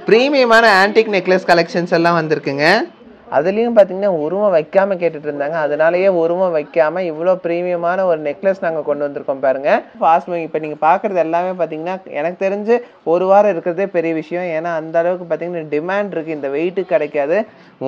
ப்ரீமியமான antique necklace collections எல்லாம் வந்திருக்குங்க. அதுலேயும் பார்த்தீங்கன்னா உருவம் வைக்காமல் கேட்டுட்டு இருந்தாங்க. அதனாலேயே உருவம் வைக்காமல் இவ்வளோ ப்ரீமியமான ஒரு நெக்லஸ் நாங்கள் கொண்டு வந்திருக்கோம் பாருங்கள். Fast moving. இப்போ நீங்கள் பார்க்குறது எல்லாமே பார்த்தீங்கன்னா எனக்கு தெரிஞ்சு ஒரு வாரம் இருக்கிறதே பெரிய விஷயம். ஏன்னா அந்த அளவுக்கு பார்த்தீங்கன்னா டிமாண்ட் இருக்குது. இந்த வெயிட்டுக்கு கிடைக்காது.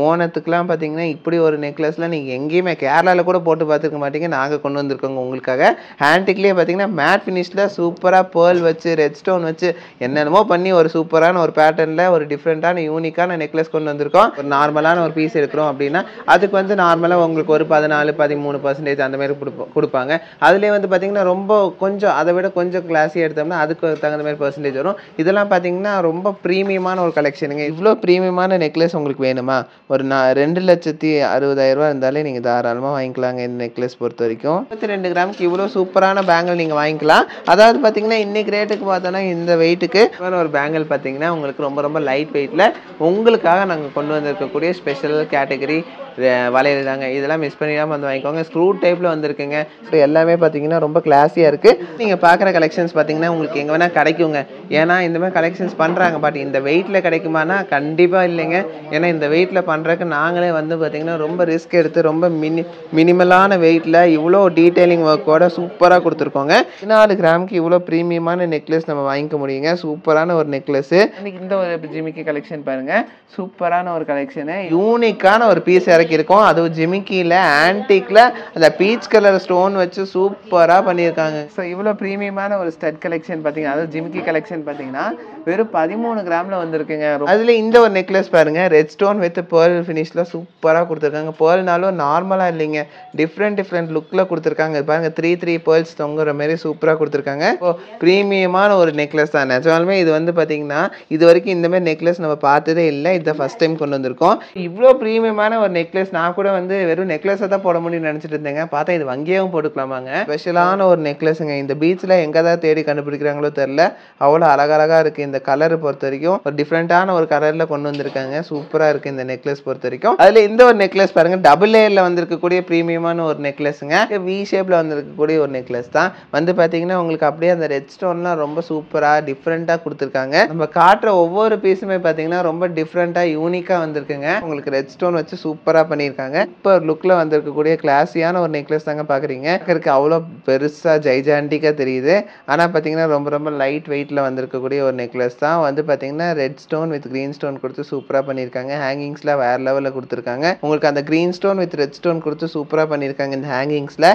ஓணத்துக்குலாம் பார்த்தீங்கன்னா இப்படி ஒரு நெக்லஸ்லாம் நீங்கள் எங்கேயுமே கேரளாவில் கூட போட்டு பார்த்துருக்க மாட்டீங்க. நாங்கள் கொண்டு வந்திருக்கோங்க உங்களுக்காக. ஹேண்டிக்லேயே பார்த்தீங்கன்னா மேட் ஃபினிஷில் சூப்பராக பேர்ல் வச்சு ரெட் ஸ்டோன் வச்சு என்னென்னமோ பண்ணி ஒரு சூப்பரான ஒரு பேட்டர்னில் ஒரு டிஃப்ரெண்ட்டான யூனிக்கான நெக்லஸ் கொண்டு வந்திருக்கோம். ஒரு நார்மலான ஒரு பீஸ் எடுக்கிறோம் அப்படின்னா அதுக்கு வந்து நார்மலாக உங்களுக்கு ஒரு 14-13% அந்த மாதிரி கொடுப்பாங்க. அதுலேயே வந்து பார்த்தீங்கன்னா ரொம்ப கொஞ்சம் அதை விட கொஞ்சம் கிளாஸியாக எடுத்தோம்னா அதுக்கு தகுந்த மாதிரி பர்சன்டேஜ் வரும். இதெல்லாம் பார்த்தீங்கன்னா ரொம்ப ப்ரீமியமான ஒரு கலெக்ஷனுங்க. இவ்வளோ ப்ரீமியமான நெக்லஸ் உங்களுக்கு வேணுமா? ஒரு 2,60,000 இருந்தாலே நீங்கள் தாராளமாக வாங்கிக்கலாங்க. இந்த நெக்லஸ் பொறுத்த வரைக்கும் 32 கிராமுக்கு இவ்வளோ சூப்பரான பேங்கிள் நீங்கள் வாங்கிக்கலாம். அதாவது பார்த்தீங்கன்னா இன்றைக்கி ரேட்டுக்கு பார்த்தோன்னா இந்த வெயிட்டுக்கு ஒரு பேங்கிள் பார்த்தீங்கன்னா உங்களுக்கு ரொம்ப ரொம்ப லைட் வெயிட்டில் உங்களுக்காக நாங்கள் கொண்டு வந்திருக்கக்கூடிய ஸ்பெஷல் கேட்டகரி வளையல் தாங்க. இதெல்லாம் மிஸ் பண்ணிடாமல் வந்து வாங்கிக்கோங்க. ஸ்க்ரூ டைப்பில் வந்துருக்குங்க. ஸோ எல்லாமே பார்த்தீங்கன்னா ரொம்ப கிளாஸியாக இருக்குது. நீங்கள் பார்க்குற கலெக்ஷன்ஸ் பார்த்தீங்கன்னா உங்களுக்கு எங்கே வேணால் கிடைக்குங்க. ஏன்னா இந்த மாதிரி கலெக்ஷன்ஸ் பண்ணுறாங்க. பட் இந்த வெயிட்டில் கிடைக்குமானா கண்டிப்பாக இல்லைங்க. ஏன்னா இந்த வெயிட்டில் பண்ணுறதுக்கு நாங்களே வந்து பார்த்திங்கன்னா ரொம்ப ரிஸ்க் எடுத்து ரொம்ப மினிமலான வெயிட்டில் இவ்வளோ டீட்டெயிலிங் ஒர்க்கோட சூப்பராக கொடுத்துருக்கோங்க. 14 கிராமுக்கு இவ்வளோ ப்ரீமியமான நெக்லஸ் நம்ம வாங்கிக்க முடியுங்க. சூப்பரான ஒரு நெக்லஸ்ஸு. இந்த ஒரு ஜிமிக்கி கலெக்ஷன் பாருங்கள். சூப்பரான ஒரு கலெக்ஷனு. யூனிக்கான ஒரு பீஸ் இருக்கும். அதுவும் ஜிமிக்கியில் ஆன்டிக்கில் அந்த பீச் கலர் ஸ்டோன் வச்சு சூப்பராக பண்ணியிருக்காங்க. ஸோ இவ்வளோ ப்ரீமியமான ஒரு ஸ்டட் கலெக்ஷன் பார்த்தீங்கன்னா அதாவது ஜிமிக்கி கலெக்ஷன் பார்த்தீங்கன்னா வெறும் 13 கிராமில் வந்திருக்குங்க. அதில் இந்த ஒரு நெக்லஸ் பாருங்கள். ரெட் ஸ்டோன் வித் பேர்ல் ஃபினிஷில் சூப்பராக கொடுத்துருக்காங்க. பேர்ல்னாலும் நார்மலாக இல்லைங்க. டிஃப்ரெண்ட் லுக்கில் கொடுத்துருக்காங்க. பாருங்கள் 3 பேர்ல்ஸ் தொங்குற மாதிரி சூப்பராக கொடுத்துருக்காங்க. இப்போ ப்ரீமியமான ஒரு நெக்லஸ் தான். நிஜமாலுமே இது வந்து பார்த்தீங்கன்னா இது வரைக்கும் இந்த மாதிரி நெக்லஸ் நம்ம பார்த்ததே இல்லை. இதை ஃபஸ்ட் டைம் கொண்டு வந்திருக்கோம். இவ்வளோ ப்ரீமியமான ஒரு நெக்லஸ் நான் கூட வந்து வெறும் நெக்லஸை தான் போட முடியும்னு நினச்சிட்டு இருந்தேங்க. பார்த்தா இது வங்கியாகவும் போட்டுக்கலாமாங்க. ஸ்பெஷலான ஒரு நெக்லஸுங்க. இந்த பீச்சில் எங்கே தான் தேடி கண்டுபிடிக்கிறாங்களோ தெரில. அவ்வளோ அழகழகாக இருக்குது. இந்த கலர் பொறுத்த வரைக்கும் ஒரு டிஃப்ரெண்ட்டான ஒரு கலரில் கொண்டு வந்திருக்காங்க. சூப்பராக இருக்குது இந்த நெக்லஸ் பொறுத்த வரைக்கும். அதில் இந்த ஒரு நெக்லஸ் பாருங்கள். டபுள் லேயரில் வந்திருக்கக்கூடிய ப்ரீமியமான ஒரு நெக்லஸுங்க. வி ஷேப்பில் வந்திருக்கக்கூடிய ஒரு நெக்லஸ் தான். வந்து பார்த்தீங்கன்னா உங்களுக்கு அப்படியே அந்த ரெட் ஸ்டோன்லாம் ரொம்ப சூப்பராக டிஃப்ரெண்ட்டாக கொடுத்துருக்காங்க. நம்ம காட்டுற ஒவ்வொரு பீஸுமே பார்த்தீங்கன்னா ரொம்ப டிஃப்ரெண்ட்டாக யூனிக்காக வந்திருக்குங்க. உங்களுக்கு ரெட் ஸ்டோன் வச்சு சூப்பராக பண்ணியிருக்காங்க. இப்போ லுக்கில் வந்திருக்கக்கூடிய கிளாஸியான ஒரு நெக்லஸ் தாங்க பார்க்குறீங்க. பார்க்கறதுக்கு அவ்வளோ பெருசாக ஜைஜாண்டிக்காக தெரியுது. ஆனால் பார்த்தீங்கன்னா ரொம்ப ரொம்ப லைட் வெயிட்டில் வந்திருக்கக்கூடிய ஒரு நெக்லஸ் தான். வந்து பார்த்தீங்கன்னா red stone with green stone கொடுத்து சூப்பராக பண்ணியிருக்காங்க. ஹேங்கிங்ஸில் வேறு லெவலில் கொடுத்துருக்காங்க. உங்களுக்கு அந்த green stone with red stone கொடுத்து சூப்பராக பண்ணியிருக்காங்க இந்த ஹேங்கிங்ஸில்.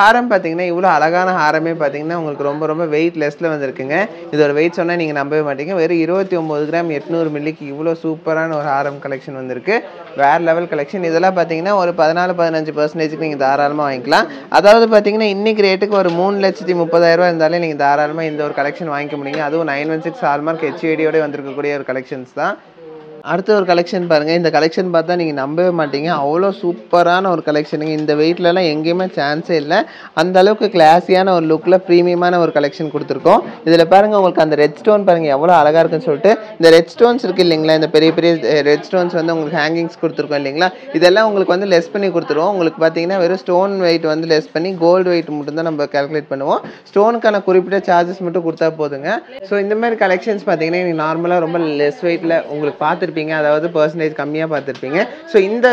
ஹாரம் பார்த்தீங்கன்னா இவ்வளோ அழகான ஹாரமே பார்த்தீங்கன்னா உங்களுக்கு ரொம்ப ரொம்ப வெயிட் லெஸ்ஸில் வந்திருக்குங்க. இதோட வெயிட் சொன்னால் நீங்கள் நம்பவே மாட்டீங்க. வெறும் 29 கிராம் 800 மில்லிக்கு இவ்வளோ சூப்பரான ஒரு ஹாரம் கலெக்ஷன் வந்திருக்கு. வேறு லெவல் கலெக்ஷன். இதெல்லாம் பார்த்தீங்கன்னா ஒரு 14-15% நீங்கள் தாராளமாக வாங்கிக்கலாம். அதாவது பார்த்தீங்கன்னா இன்றைக்கி ரேட்டுக்கு ஒரு 3,30,000 இருந்தாலே நீங்கள் தாராளமாக இந்த ஒரு கலெக்ஷன் வாங்கிக்க முடியுங்க. அதுவும் 916 ஹால்மார்க் HUID வந்திருக்கக்கூடிய ஒரு கலெக்ஷன்ஸ் தான். அடுத்த ஒரு கலெக்ஷன் பாருங்கள். இந்த கலெக்ஷன் பார்த்தா நீங்கள் நம்பவே மாட்டீங்க. அவ்வளோ சூப்பரான ஒரு கலெக்ஷனுங்க. இந்த வெயிட்லலாம் எங்கேயுமே சான்ஸே இல்லை. அந்த அளவுக்கு கிளாஸியான ஒரு லுக்கில் ப்ரீமியமான ஒரு கலெக்ஷன் கொடுத்துருக்கோம். இதில் பாருங்கள் உங்களுக்கு அந்த ரெட் ஸ்டோன் பாருங்கள் எவ்வளோ அழகாக இருக்குன்னு சொல்லிட்டு. இந்த ரெட் ஸ்டோன்ஸ் இருக்குது இல்லைங்களா, இந்த பெரிய பெரிய ரெட் ஸ்டோன்ஸ் வந்து உங்களுக்கு ஹேங்கிங்ஸ் கொடுத்துருக்கோம் இல்லைங்களா, இதெல்லாம் உங்களுக்கு வந்து லெஸ் பண்ணி கொடுத்துருவோம். உங்களுக்கு பார்த்தீங்கன்னா வெறும் ஸ்டோன் வெயிட் வந்து லெஸ் பண்ணி கோல்டு வெயிட் மட்டும் தான் நம்ம கால்குலேட் பண்ணுவோம். ஸ்டோனுக்கான குறிப்பிட்ட சார்ஜஸ் மட்டும் கொடுத்தா போதுங்க. ஸோ இந்த மாதிரி கலெக்ஷன்ஸ் பார்த்தீங்கன்னா நீங்கள் நார்மலாக ரொம்ப லெஸ் வெயிட்டில் உங்களுக்கு பார்த்துருப்பீங்க. அதாவது பர்சன்டேஜ் கம்மியாக பார்த்துருப்பீங்க. ஸோ இந்த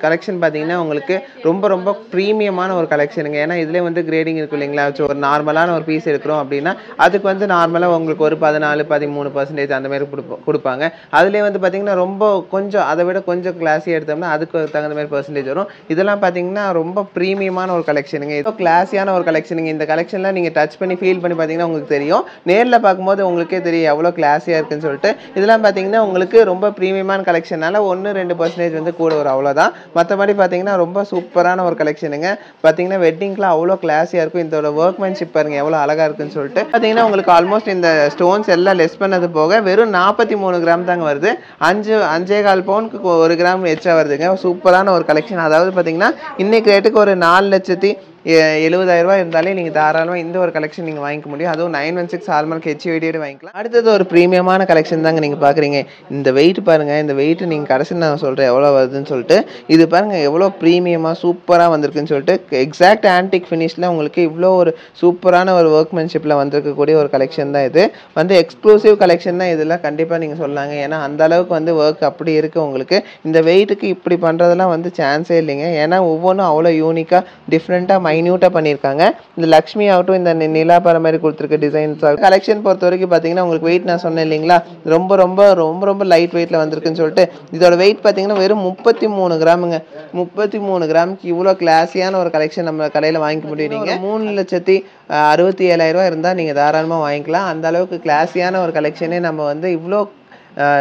கலெக்ஷன் பார்த்தீங்கன்னா உங்களுக்கு ரொம்ப ரொம்ப ப்ரீமியமான ஒரு கலெக்ஷனுங்க. ஏன்னா இதிலே வந்து கிரேடிங் இருக்கும் இல்லைங்களா. ஸோ ஒரு நார்மலான ஒரு பீஸ் எடுக்கிறோம் அப்படின்னா அதுக்கு வந்து நார்மலாக உங்களுக்கு ஒரு 14-13% அந்த மாதிரி கொடுப்பாங்க. அதுலேயே வந்து பார்த்தீங்கன்னா ரொம்ப கொஞ்சம் அதை விட கொஞ்சம் கிளாஸியாக எடுத்தோம்னா அதுக்கு தகுந்த மாதிரி பர்சன்டேஜ் வரும். இதெல்லாம் பார்த்தீங்கன்னா ரொம்ப ப்ரீமியமான ஒரு கலெக்ஷனுங்க. இது கிளாஸியான ஒரு கலெக்ஷனுங்க. இந்த கலெக்ஷன்லாம் நீங்கள் டச் பண்ணி ஃபீல் பண்ணி பார்த்தீங்கன்னா உங்களுக்கு தெரியும். நேரில் பார்க்கும்போது உங்களுக்கே தெரியும் எவ்வளோ கிளாஸியாக இருக்குன்னு சொல்லிட்டு. இதெல்லாம் பார்த்தீங்கன்னா உங்களுக்கு ரொம்ப ப்ரீமியமான கலெக்ஷனால 1-2% வந்து கூட வரும், அவ்வளோதான். மற்றபடி பார்த்தீங்கன்னா ரொம்ப சூப்பரான ஒரு கலெக்ஷனுங்க. பார்த்தீங்கன்னா வெட்டிங்க்குலாம் அவ்வளோ கிளாஸியாக இருக்கும். இதோட ஒர்க்மேன்ஷிப் பாருங்கள் எவ்வளோ அழகாக இருக்குன்னு சொல்லிட்டு. பார்த்தீங்கன்னா உங்களுக்கு ஆல்மோஸ்ட் இந்த ஸ்டோன்ஸ் எல்லாம் லெஸ் பண்ணது போக வெறும் 43 கிராம் தாங்க வருது. 5.25 பவுனுக்கு 1 கிராம் எச்சா வருதுங்க. சூப்பரான ஒரு கலெக்ஷன். அதாவது பார்த்தீங்கன்னா இன்னைக்கு ரேட்டுக்கு ஒரு 4,00,000 70,000 இருந்தாலே நீங்கள் தாராளமாக இந்த ஒரு கலெக்ஷன் நீங்கள் வாங்கிக்க முடியும். அதுவும் 916 ஹால்மார்க் HUID வாங்கிக்கலாம். அடுத்தது ஒரு ப்ரீமியமான கலெக்ஷன் தாங்க நீங்கள் பார்க்குறீங்க. இந்த வெயிட் பாருங்கள், இந்த வெயிட் நீங்கள் கடைசி நான் சொல்கிறேன் எவ்வளோ வருதுன்னு சொல்லிட்டு. இது பாருங்கள் எவ்வளோ ப்ரீமியமாக சூப்பராக வந்திருக்குன்னு சொல்லிட்டு. எக்ஸாக்ட் ஆன்டிக் ஃபினிஷில் உங்களுக்கு இவ்வளோ ஒரு சூப்பரான ஒரு ஒர்க்மேன்ஷிப்பில் வந்திருக்கக்கூடிய ஒரு கலெக்ஷன் தான் இது. வந்து எக்ஸ்க்ளூசிவ் கலெக்ஷன் தான் இதெல்லாம் கண்டிப்பாக நீங்கள் சொல்லாங்க. ஏன்னா அந்த அளவுக்கு வந்து ஒர்க் அப்படி இருக்குது உங்களுக்கு. இந்த வெயிட்டுக்கு இப்படி பண்ணுறதெல்லாம் வந்து சான்ஸே இல்லைங்க. ஏன்னா ஒவ்வொன்றும் அவ்வளோ யூனிக்காக டிஃப்ரெண்ட்டாக மைன்யூட்டாக பண்ணியிருக்காங்க. இந்த லக்ஷ்மி ஆகட்டும், இந்த நிலாப்பற மாதிரி கொடுத்துருக்க டிசைன்ஸ் கலெக்ஷன் பொறுத்த வரைக்கும் பார்த்தீங்கன்னா உங்களுக்கு வெயிட் நான் சொன்னேன் இல்லைங்களா, ரொம்ப ரொம்ப ரொம்ப ரொம்ப லைட் வெயிட்டில் வந்திருக்குன்னு சொல்லிட்டு. இதோட வெயிட் பார்த்தீங்கன்னா வெறும் 33 கிராமுங்க. 33 கிராமுக்கு இவ்வளோ கிளாஸியான ஒரு கலெக்ஷன் நம்ம கடையில் வாங்கிக்க முடியும். நீங்கள் 3,67,000 இருந்தால் நீங்கள் தாராளமாக வாங்கிக்கலாம். அந்த அளவுக்கு கிளாஸியான ஒரு கலெக்ஷனே நம்ம வந்து இவ்வளோ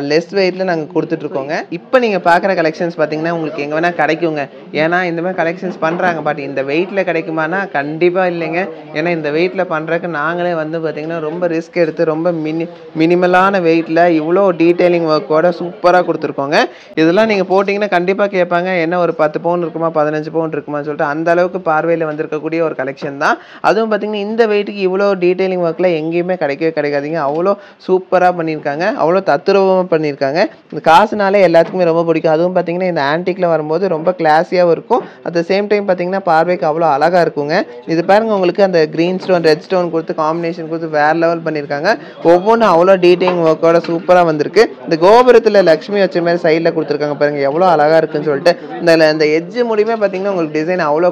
லெஸ் வெயிட்டில் நாங்கள் கொடுத்துட்ருக்கோங்க. இப்போ நீங்கள் பார்க்குற கலெக்ஷன்ஸ் பார்த்தீங்கன்னா உங்களுக்கு எங்கே வேணால் கிடைக்குங்க. ஏன்னா இந்த மாதிரி கலெக்ஷன்ஸ் பண்ணுறாங்க. பட் இந்த வெயிட்டில் கிடைக்குமானா கண்டிப்பாக இல்லைங்க. ஏன்னா இந்த வெயிட்டில் பண்ணுறதுக்கு நாங்களே வந்து பார்த்திங்கன்னா ரொம்ப ரிஸ்க் எடுத்து ரொம்ப மினிமலான வெயிட்டில் இவ்வளோ டீட்டெயிலிங் ஒர்க்கோட சூப்பராக கொடுத்துருக்கோங்க. இதெல்லாம் நீங்கள் போட்டிங்கன்னா கண்டிப்பாக கேட்பாங்க, என்ன ஒரு 10 பவுன் இருக்குமா 15 பவுன் இருக்குமான்னு சொல்லிட்டு. அந்த அளவுக்கு பார்வையில் வந்திருக்கக்கூடிய ஒரு கலெக்ஷன் தான். அதுவும் பார்த்திங்கன்னா இந்த வெயிட்டுக்கு இவ்வளோ டீட்டெயிலிங் ஒர்க்கில் எங்கேயுமே கிடைக்கவே கிடைக்காதீங்க. அவ்வளோ சூப்பராக பண்ணியிருக்காங்க, அவ்வளோ தத்துருவமாக பண்ணியிருக்காங்க. இந்த காசுனாலே எல்லாத்துக்குமே ரொம்ப பிடிக்கும். அதுவும் பார்த்தீங்கன்னா இந்த ஆன்டிக்கில் வரும்போது ரொம்ப கிளாஸியாகவும் இருக்கும். அட் த சேம் டைம் பார்த்தீங்கன்னா பார்வைக்கு அவ்வளோ அழகாக இருக்குங்க. இது பாருங்கள் உங்களுக்கு அந்த க்ரீன் ஸ்டோன் ரெட் ஸ்டோன் கொடுத்து காம்பினேஷன் கொடுத்து வேறு லெவல் பண்ணியிருக்காங்க. ஒவ்வொன்றும் அவ்வளோ டீட்டெயிலிங் ஒர்க்கோட சூப்பராக வந்திருக்கு. இந்த கோபுரத்தில் லக்ஷ்மி வச்ச மாதிரி சைடில் கொடுத்துருக்காங்க பாருங்கள், எவ்வளோ அழகாக இருக்குன்னு சொல்லிட்டு. இந்த எட்ஜு முடியுமே பார்த்தீங்கன்னா உங்களுக்கு டிசைன் அவ்வளோ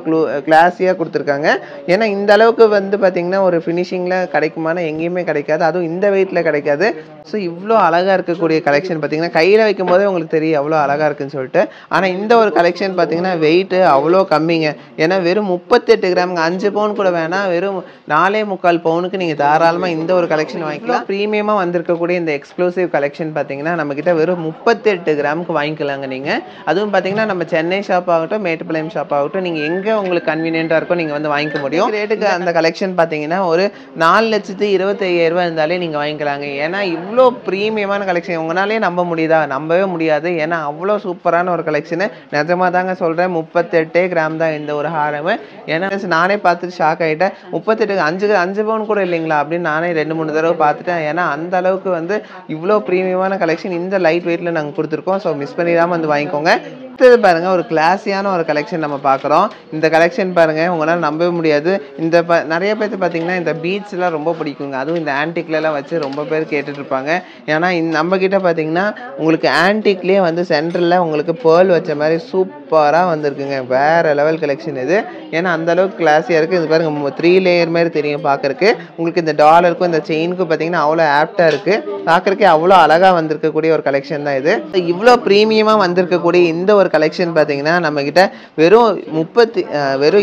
கிளாஸியாக கொடுத்துருக்காங்க. ஏன்னா இந்த அளவுக்கு வந்து பார்த்தீங்கன்னா ஒரு ஃபினிஷிங்கில் கிடைக்குமானா எங்கேயுமே கிடைக்காது. அதுவும் இந்த வெயிட்டில் கிடைக்காது. ஸோ இவ்வளோ அழகாக இருக்கக்கூடிய கலெக்ஷன் பார்த்தீங்கன்னா கையில் வைக்கும் போதே உங்களுக்கு தெரியும் அவ்வளோ அழகாக இருக்குன்னு சொல்லிட்டு. ஆனால் இந்த ஒரு கலெக்ஷன் பார்த்தீங்கன்னா வெயிட்டு அவ்வளோ கம்மிங்க. ஏன்னா வெறும் 38 கிராமுங்க. 5 பவுன் கூட வேணாம், வெறும் 4.25 பவுனுக்கு நீங்கள் தாராளமாக இந்த ஒரு கலெக்ஷன் வாங்கிக்கலாம். ப்ரீமியமாக வந்திருக்கக்கூடிய இந்த எக்ஸ்க்ளூசிவ் கலெக்ஷன் பார்த்தீங்கன்னா நம்மக்கிட்ட வெறும் 38 கிராமுக்கு வாங்கிக்கலாங்க நீங்கள். அதுவும் பார்த்தீங்கன்னா நம்ம சென்னை ஷாப் ஆகட்டும், மேட்டுப்பாளையம் ஷாப் ஆகட்டும், நீங்கள் எங்கே உங்களுக்கு கன்வீனியண்ட்டாக இருக்கோ நீங்கள் வந்து வாங்கிக்க முடியும். ரேட்டுக்கு அந்த கலெக்ஷன் பார்த்தீங்கன்னா ஒரு 4,25,000 இருந்தாலே நீங்கள் வாங்கிக்கலாங்க. ஏன்னா இவ்வளோ ப்ரீமியமான கலெக்ஷன் உங்களாலே நம்ப முடியுதா? நம்பவே முடியாது. ஏன்னா அவ்வளோ சூப்பரான ஒரு கலெக்ஷனு. நிஜமாக தாங்க சொல்கிறேன், 38 கிராம் தான் இந்த ஒரு ஹாரமு. ஏன்னா நானே பார்த்துட்டு ஷாக் ஆகிட்டேன். 38 5 பவுன் கூட இல்லைங்களா அப்படின்னு நானே 2-3 தடவை பார்த்துட்டேன். ஏன்னா அந்த அளவுக்கு வந்து இவ்வளோ ப்ரீமியமான கலெக்ஷன் இந்த லைட் வெயிட்டில் நாங்கள் கொடுத்துருக்கோம். ஸோ மிஸ் பண்ணிடாமல் வந்து வாங்கிக்கோங்க. அடுத்தது பாருங்கள் ஒரு கிளாஸியான ஒரு கலெக்ஷன் நம்ம பார்க்குறோம். இந்த கலெக்ஷன் பாருங்கள் உங்களால் நம்பவே முடியாது. இந்த நிறைய பேர்த்து பார்த்தீங்கன்னா இந்த பீட்ஸ்லாம் ரொம்ப பிடிக்குங்க. அதுவும் இந்த ஆன்டிக்லலாம் வச்சு ரொம்ப பேர் கேட்டுட்ருப்பாங்க. ஏன்னா நம்மக்கிட்ட பார்த்தீங்கன்னா உங்களுக்கு ஆன்டிக்லேயே வந்து சென்டரில் உங்களுக்கு பேர்ல் வச்ச மாதிரி சூப்பராக வந்திருக்குங்க. வேறு லெவல் கலெக்ஷன் இது. ஏன்னா அந்தளவுக்கு கிளாஸியாக இருக்குது. இது பாருங்கள் 3 லேயர் மாதிரி தெரியும் பார்க்குறக்கு. உங்களுக்கு இந்த டாலருக்கும் இந்த செயினுக்கும் பார்த்தீங்கன்னா அவ்வளோ ஆப்டாக இருக்குது. பார்க்குறக்கே அவ்வளோ அழகாக வந்திருக்கக்கூடிய ஒரு கலெக்ஷன் தான் இது. இவ்வளோ ப்ரீமியமாக வந்திருக்கக்கூடிய இந்த ஒரு கலெக்ஷன் பார்த்தீங்கன்னா நம்மக்கிட்ட வெறும்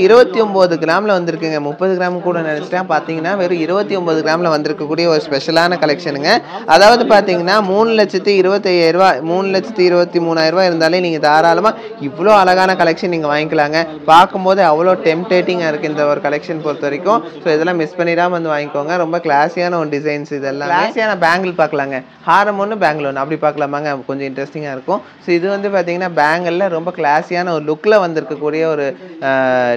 29 கிராமில் வந்திருக்குங்க. 30 கிராம் கூட நினச்சிட்டேன். பார்த்தீங்கன்னா வெறும் 29 கிராமில் வந்திருக்கக்கூடிய ஒரு ஸ்பெஷலான கலெக்ஷனுங்க. அதாவது பார்த்தீங்கன்னா 3,25,000 3,23,000 இருந்தாலே நீங்கள் தாராளமாக இவ்வளோ அழகான கலெக்ஷன் நீங்கள் வாங்கிக்கலாங்க. பார்க்கும்போது அவ்வளோ டெம்டேட்டிங்காக இருக்குது இந்த ஒரு கலெக்ஷன் பொறுத்த வரைக்கும். ஸோ இதெல்லாம் மிஸ் பண்ணிடாமல் வந்து வாங்கிக்கோங்க. ரொம்ப கிளாஸியான ஒரு டிசைன்ஸ். இதெல்லாம் கிளாஸியான பேங்கிள் பார்க்கலாங்க. ஹாரம் ஒன்று பேங்கிள் ஒன்று அப்படி பார்க்கலாமாங்க, கொஞ்சம் இன்ட்ரெஸ்டிங்காக இருக்கும். ஸோ இது வந்து பார்த்தீங்கன்னா பேங்கிளில் ரொம்ப கிளாஸியான ஒரு லுக்கில் வந்திருக்கக்கூடிய ஒரு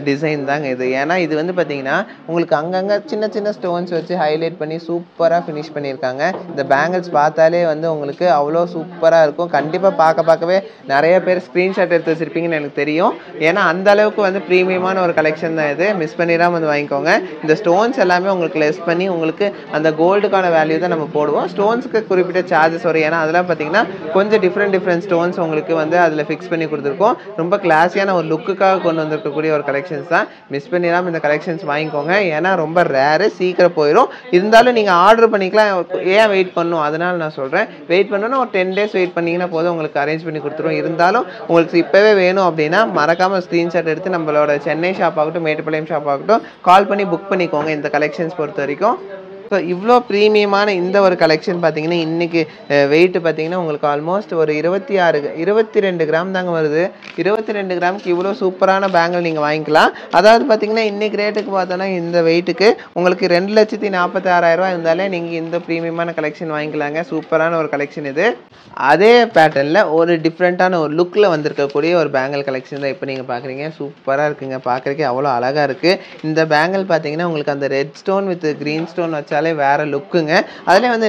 டிசைன் தாங்க இது. ஏன்னா இது வந்து பார்த்தீங்கன்னா உங்களுக்கு அங்கங்கே சின்ன சின்ன ஸ்டோன்ஸ் வச்சு ஹைலைட் பண்ணி சூப்பராக ஃபினிஷ் பண்ணியிருக்காங்க. இந்த பேங்கிள்ஸ் பார்த்தாலே வந்து உங்களுக்கு அவ்வளோ சூப்பராக இருக்கும். கண்டிப்பாக பார்க்கவே நிறைய பேர் ஸ்க்ரீன்ஷாட் எடுத்து வச்சுருப்பீங்கன்னு எனக்கு தெரியும். ஏன்னா அந்த அளவுக்கு வந்து ப்ரீமியமான ஒரு கலெக்ஷன் தான் இது. மிஸ் பண்ணிடாமல் வந்து வாங்கிக்கோங்க. இந்த ஸ்டோன்ஸ் எல்லாமே உங்களுக்கு லெஸ் பண்ணி உங்களுக்கு அந்த கோல்டுக்கான வேல்யூ தான் நம்ம போடுவோம். ஸ்டோன்ஸுக்கு குறிப்பிட்ட சார்ஜஸ் வரும். ஏன்னா அதெல்லாம் பார்த்தீங்கன்னா கொஞ்சம் டிஃப்ரெண்ட் ஸ்டோன்ஸ் உங்களுக்கு வந்து அதில் ஃபிக்ஸ் பண்ணி கொடுத்துருக்கோம். ரொம்ப கிளாஸியான ஒரு லுக்குக்காக கொண்டு வந்திருக்கக்கூடிய ஒரு கலெக்ஷன்ஸ் தான். மிஸ் பண்ணிடாமல் இந்த கலெக்ஷன்ஸ் வாங்கிக்கோங்க. ஏன்னா ரொம்ப ரேரு, சீக்கிரம் போயிடும். இருந்தாலும் நீங்கள் ஆர்டர் பண்ணிக்கலாம். ஏன் வெயிட் பண்ணணும், அதனால நான் சொல்கிறேன். வெயிட் பண்ணணும்னா ஒரு 10 days வெயிட் பண்ணிங்கன்னா போதும், உங்களுக்கு அரேஞ்ச் பண்ணி கொடுத்துருவோம். இருந்தாலும் உங்களுக்கு இப்போவே வேணும் அப்படின்னா மறக்காமல் ஸ்க்ரீன்ஷாட் எடுத்து நம்மளோட சென்னை ஷாப் ஆகட்டும், மேட்டுப்பாளையம் ஷாப் ஆகட்டும் கால் பண்ணி புக் பண்ணிக்கோங்க இந்த கலெக்ஷன்ஸ் பொறுத்த வரைக்கும். ஸோ இவ்வளோ ப்ரீமியமான இந்த ஒரு கலெக்ஷன் பார்த்தீங்கன்னா இன்றைக்கி வெயிட்டு பார்த்தீங்கன்னா உங்களுக்கு ஆல்மோஸ்ட் ஒரு 22 கிராம் தாங்க வருது. 22 கிராமுக்கு இவ்வளோ சூப்பரான பேங்கிள் நீங்கள் வாங்கிக்கலாம். அதாவது பார்த்தீங்கன்னா இன்றைக்கி ரேட்டுக்கு பார்த்தோன்னா இந்த வெயிட்டுக்கு உங்களுக்கு 2,46,000 இருந்தாலே நீங்கள் இந்த ப்ரீமியமான கலெக்ஷன் வாங்கிக்கலாங்க. சூப்பரான ஒரு கலெக்ஷன் இது. அதே பேட்டர்னில் ஒரு டிஃப்ரெண்ட்டான ஒரு லுக்கில் வந்திருக்கக்கூடிய ஒரு பேங்கிள் கலெக்ஷன் தான் இப்போ நீங்கள் பார்க்குறீங்க. சூப்பராக இருக்குங்க, பார்க்குறதுக்கே அவ்வளோ அழகாக இருக்குது. இந்த பேங்கிள் பார்த்தீங்கன்னா உங்களுக்கு அந்த red stone with green stone வச்சாலே வேறு லுக்குங்க. அதில் வந்து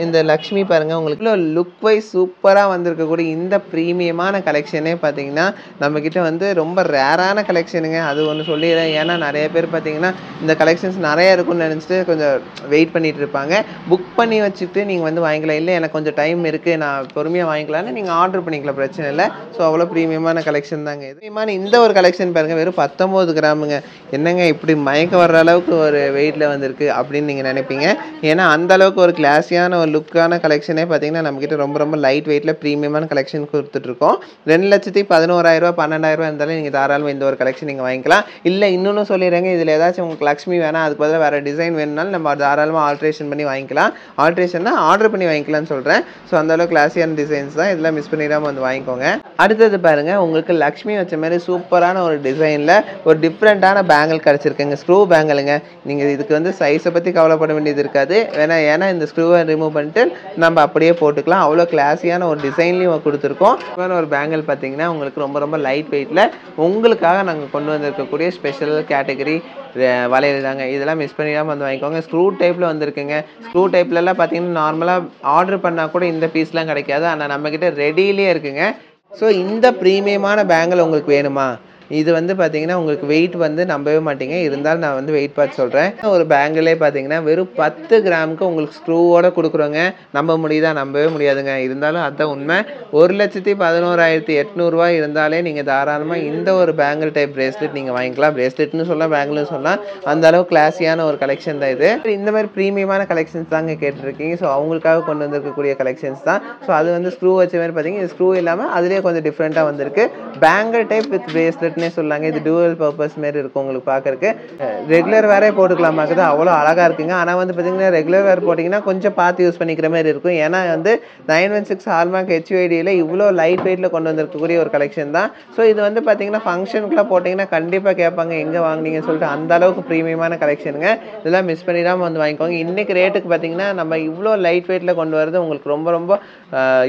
இந்த லக்ஷ்மி பாருங்கள், உங்களுக்கு லுக் வைஸ் சூப்பராக வந்திருக்கக்கூடிய இந்த ப்ரீமியமான கலெக்ஷனே பார்த்தீங்கன்னா நம்மக்கிட்ட வந்து ரொம்ப ரேரான கலெக்ஷனுங்க. அது ஒன்று சொல்லிடுறேன். ஏன்னா நிறைய பேர் பார்த்தீங்கன்னா இந்த கலெக்ஷன்ஸ் நிறைய இருக்குன்னு நினச்சிட்டு கொஞ்சம் வெயிட் பண்ணிகிட்டு இருப்பாங்க. புக் பண்ணி வச்சுட்டு நீங்கள் வந்து வாங்கிக்கலாம். இல்லை எனக்கு கொஞ்சம் டைம் இருக்குது, நான் பொறுமையாக வாங்கிக்கலான்னு நீங்கள் ஆர்டர் பண்ணிக்கலாம், பிரச்சனை இல்லை. ஸோ அவ்வளோ ப்ரீமியமான கலெக்ஷன் தாங்க இது. ப்ரீமியமான இந்த ஒரு கலெக்ஷன் பாருங்கள், வெறும் 19 கிராமுங்க. என்னங்க இப்படி மயக்க வர்ற அளவுக்கு ஒரு வெயிட்டில் வந்திருக்கு அப்படின்னு நீங்கள் நினைப்பீங்க. ஏன்னா அந்த அளவுக்கு ஒரு கிளாஸியான ஒரு லுக்கான கலெக்ஷனே பார்த்தீங்கன்னா நம்மக்கிட்ட ரொம்ப ரொம்ப லைட் வெயிட்டில் ப்ரீமியமான கலெக்ஷன் கொடுத்துட்ருக்கோம். 2,11,000 12,000 இருந்தாலும் நீங்கள் தாராளமாக இந்த ஒரு கலெக்ஷன் நீங்கள் வாங்கிக்கலாம். இல்லை இன்னொன்று சொல்லிடுறேங்க, இதில் ஏதாச்சும் உங்களுக்கு லக்ஷ்மி வேணாம், அதுக்கு பதிலாக வேறு டிசைன் வேணுனாலும் நம்ம தாராளமாக ஆல்ட்ரேஷன் பண்ணி வாங்கிக்கலாம். ஆல்ட்ரேஷன்னா ஆர்டர் பண்ணி வாங்கிக்கலாம்னு சொல்கிறேன். ஸோ அந்தளவுக்கு கிளாஸியான டிசைன்ஸ் தான், இதெல்லாம் மிஸ் பண்ணிடாமல் வந்து வாங்கிக்கோங்க. அடுத்தது பாருங்கள், உங்களுக்கு லக்ஷ்மி வச்ச மாதிரி சூப்பரான ஒரு டிசைனில் ஒரு டிஃப்ரெண்ட்டான பேங்கிள் கிடச்சிருக்குங்க. ஸ்க்ரூ பேங்கிளுங்க. நீங்கள் இதுக்கு வந்து சைஸை பற்றி கவலைப்பட வேண்டியது இருக்காது. ஏன்னா இந்த ஸ்க்ரூவை ரிமூவ் பண்ணிட்டு நம்ம அப்படியே போட்டுக்கலாம். அவ்வளோ கிளாஸியான ஒரு டிசைன்லையும் கொடுத்துருக்கோம். ஒரு பேங்கிள் பார்த்தீங்கன்னா உங்களுக்கு ரொம்ப ரொம்ப லைட் வெயிட்டில் உங்களுக்காக நாங்கள் கொண்டு வந்திருக்கக்கூடிய ஸ்பெஷல் கேட்டகரி வளையல் தாங்க. இதெல்லாம் மிஸ் பண்ணிடாமல் வந்து வாங்கிக்கோங்க. ஸ்க்ரூ டைப்பில் வந்துருக்குங்க. ஸ்க்ரூ டைப்லலாம் பார்த்தீங்கன்னா நார்மலாக ஆர்டர் பண்ணால் கூட இந்த பீஸ்லாம் கிடைக்காது. ஆனால் நம்மக்கிட்ட ரெடியிலே இருக்குங்க. ஸோ இந்த ப்ரீமியமான பேங்கிள் உங்களுக்கு வேணுமா? இது வந்து பார்த்தீங்கன்னா உங்களுக்கு வெயிட் வந்து நம்பவே மாட்டீங்க. இருந்தாலும் நான் வந்து வெயிட் பார்த்து சொல்கிறேன். ஒரு பேங்கிளே பார்த்தீங்கன்னா வெறும் 10 கிராமுக்கு உங்களுக்கு ஸ்க்ரூவோடு கொடுக்குறோங்க. நம்ப முடியுதா? நம்பவே முடியாதுங்க. இருந்தாலும் அதுதான் உண்மை. 1,11,800 இருந்தாலே நீங்கள் தாராளமாக இந்த ஒரு பேங்கிள் டைப் பிரேஸ்லெட் நீங்கள் வாங்கிக்கலாம். பிரேஸ்லெட்னு சொல்லலாம், பேங்கிள்னு சொல்லலாம். அந்த அளவுக்கு கிளாஸியான ஒரு கலெக்ஷன் தான் இது. இந்த மாதிரி ப்ரீமியமான கலெக்ஷன்ஸ் தாங்க கேட்டுருக்கீங்க. ஸோ அவங்களுக்காக கொண்டு வந்திருக்கக்கூடிய கலெக்ஷன்ஸ் தான். ஸோ அது வந்து ஸ்க்ரூ வச்ச மாதிரி பார்த்தீங்கன்னா ஸ்க்ரூ இல்லாமல் அதுலேயே கொஞ்சம் டிஃப்ரெண்ட்டாக வந்திருக்கு. பேங்கிள் டைப் வித் பிரேஸ்லெட் சொல்லாங்க. இது டூவல் பர்பஸ் மாதிரி இருக்கும் உங்களுக்கு பார்க்கறதுக்கு. ரெகுலர் வேரே போட்டுக்கலாமாக்குது, அவ்வளோ அழகாக இருக்குங்க. ஆனால் வந்து பார்த்தீங்கன்னா ரெகுலர் வேர் போட்டிங்கன்னா கொஞ்சம் பார்த்து யூஸ் பண்ணிக்கிற மாதிரி இருக்கும். ஏன்னா வந்து 916 ஹால்மார்க் HUIDயில் இவ்வளோ லைட் வெயிட்டில் கொண்டு வந்திருக்கக்கூடிய ஒரு கலெக்ஷன் தான். ஸோ இது வந்து பார்த்தீங்கன்னா ஃபங்க்ஷனுக்குலாம் போட்டிங்கன்னா கண்டிப்பாக கேட்பாங்க எங்கே வாங்கினீங்கன்னு சொல்லிட்டு. அந்த அளவுக்கு ப்ரீமியமான கலெக்ஷனுங்க. இதெல்லாம் மிஸ் பண்ணிடாமல் வந்து வாங்கிக்கோங்க. இன்றைக்கி ரேட்டுக்கு பார்த்தீங்கன்னா நம்ம இவ்வளோ லைட் வெயிட்டில் கொண்டு வரது உங்களுக்கு ரொம்ப ரொம்ப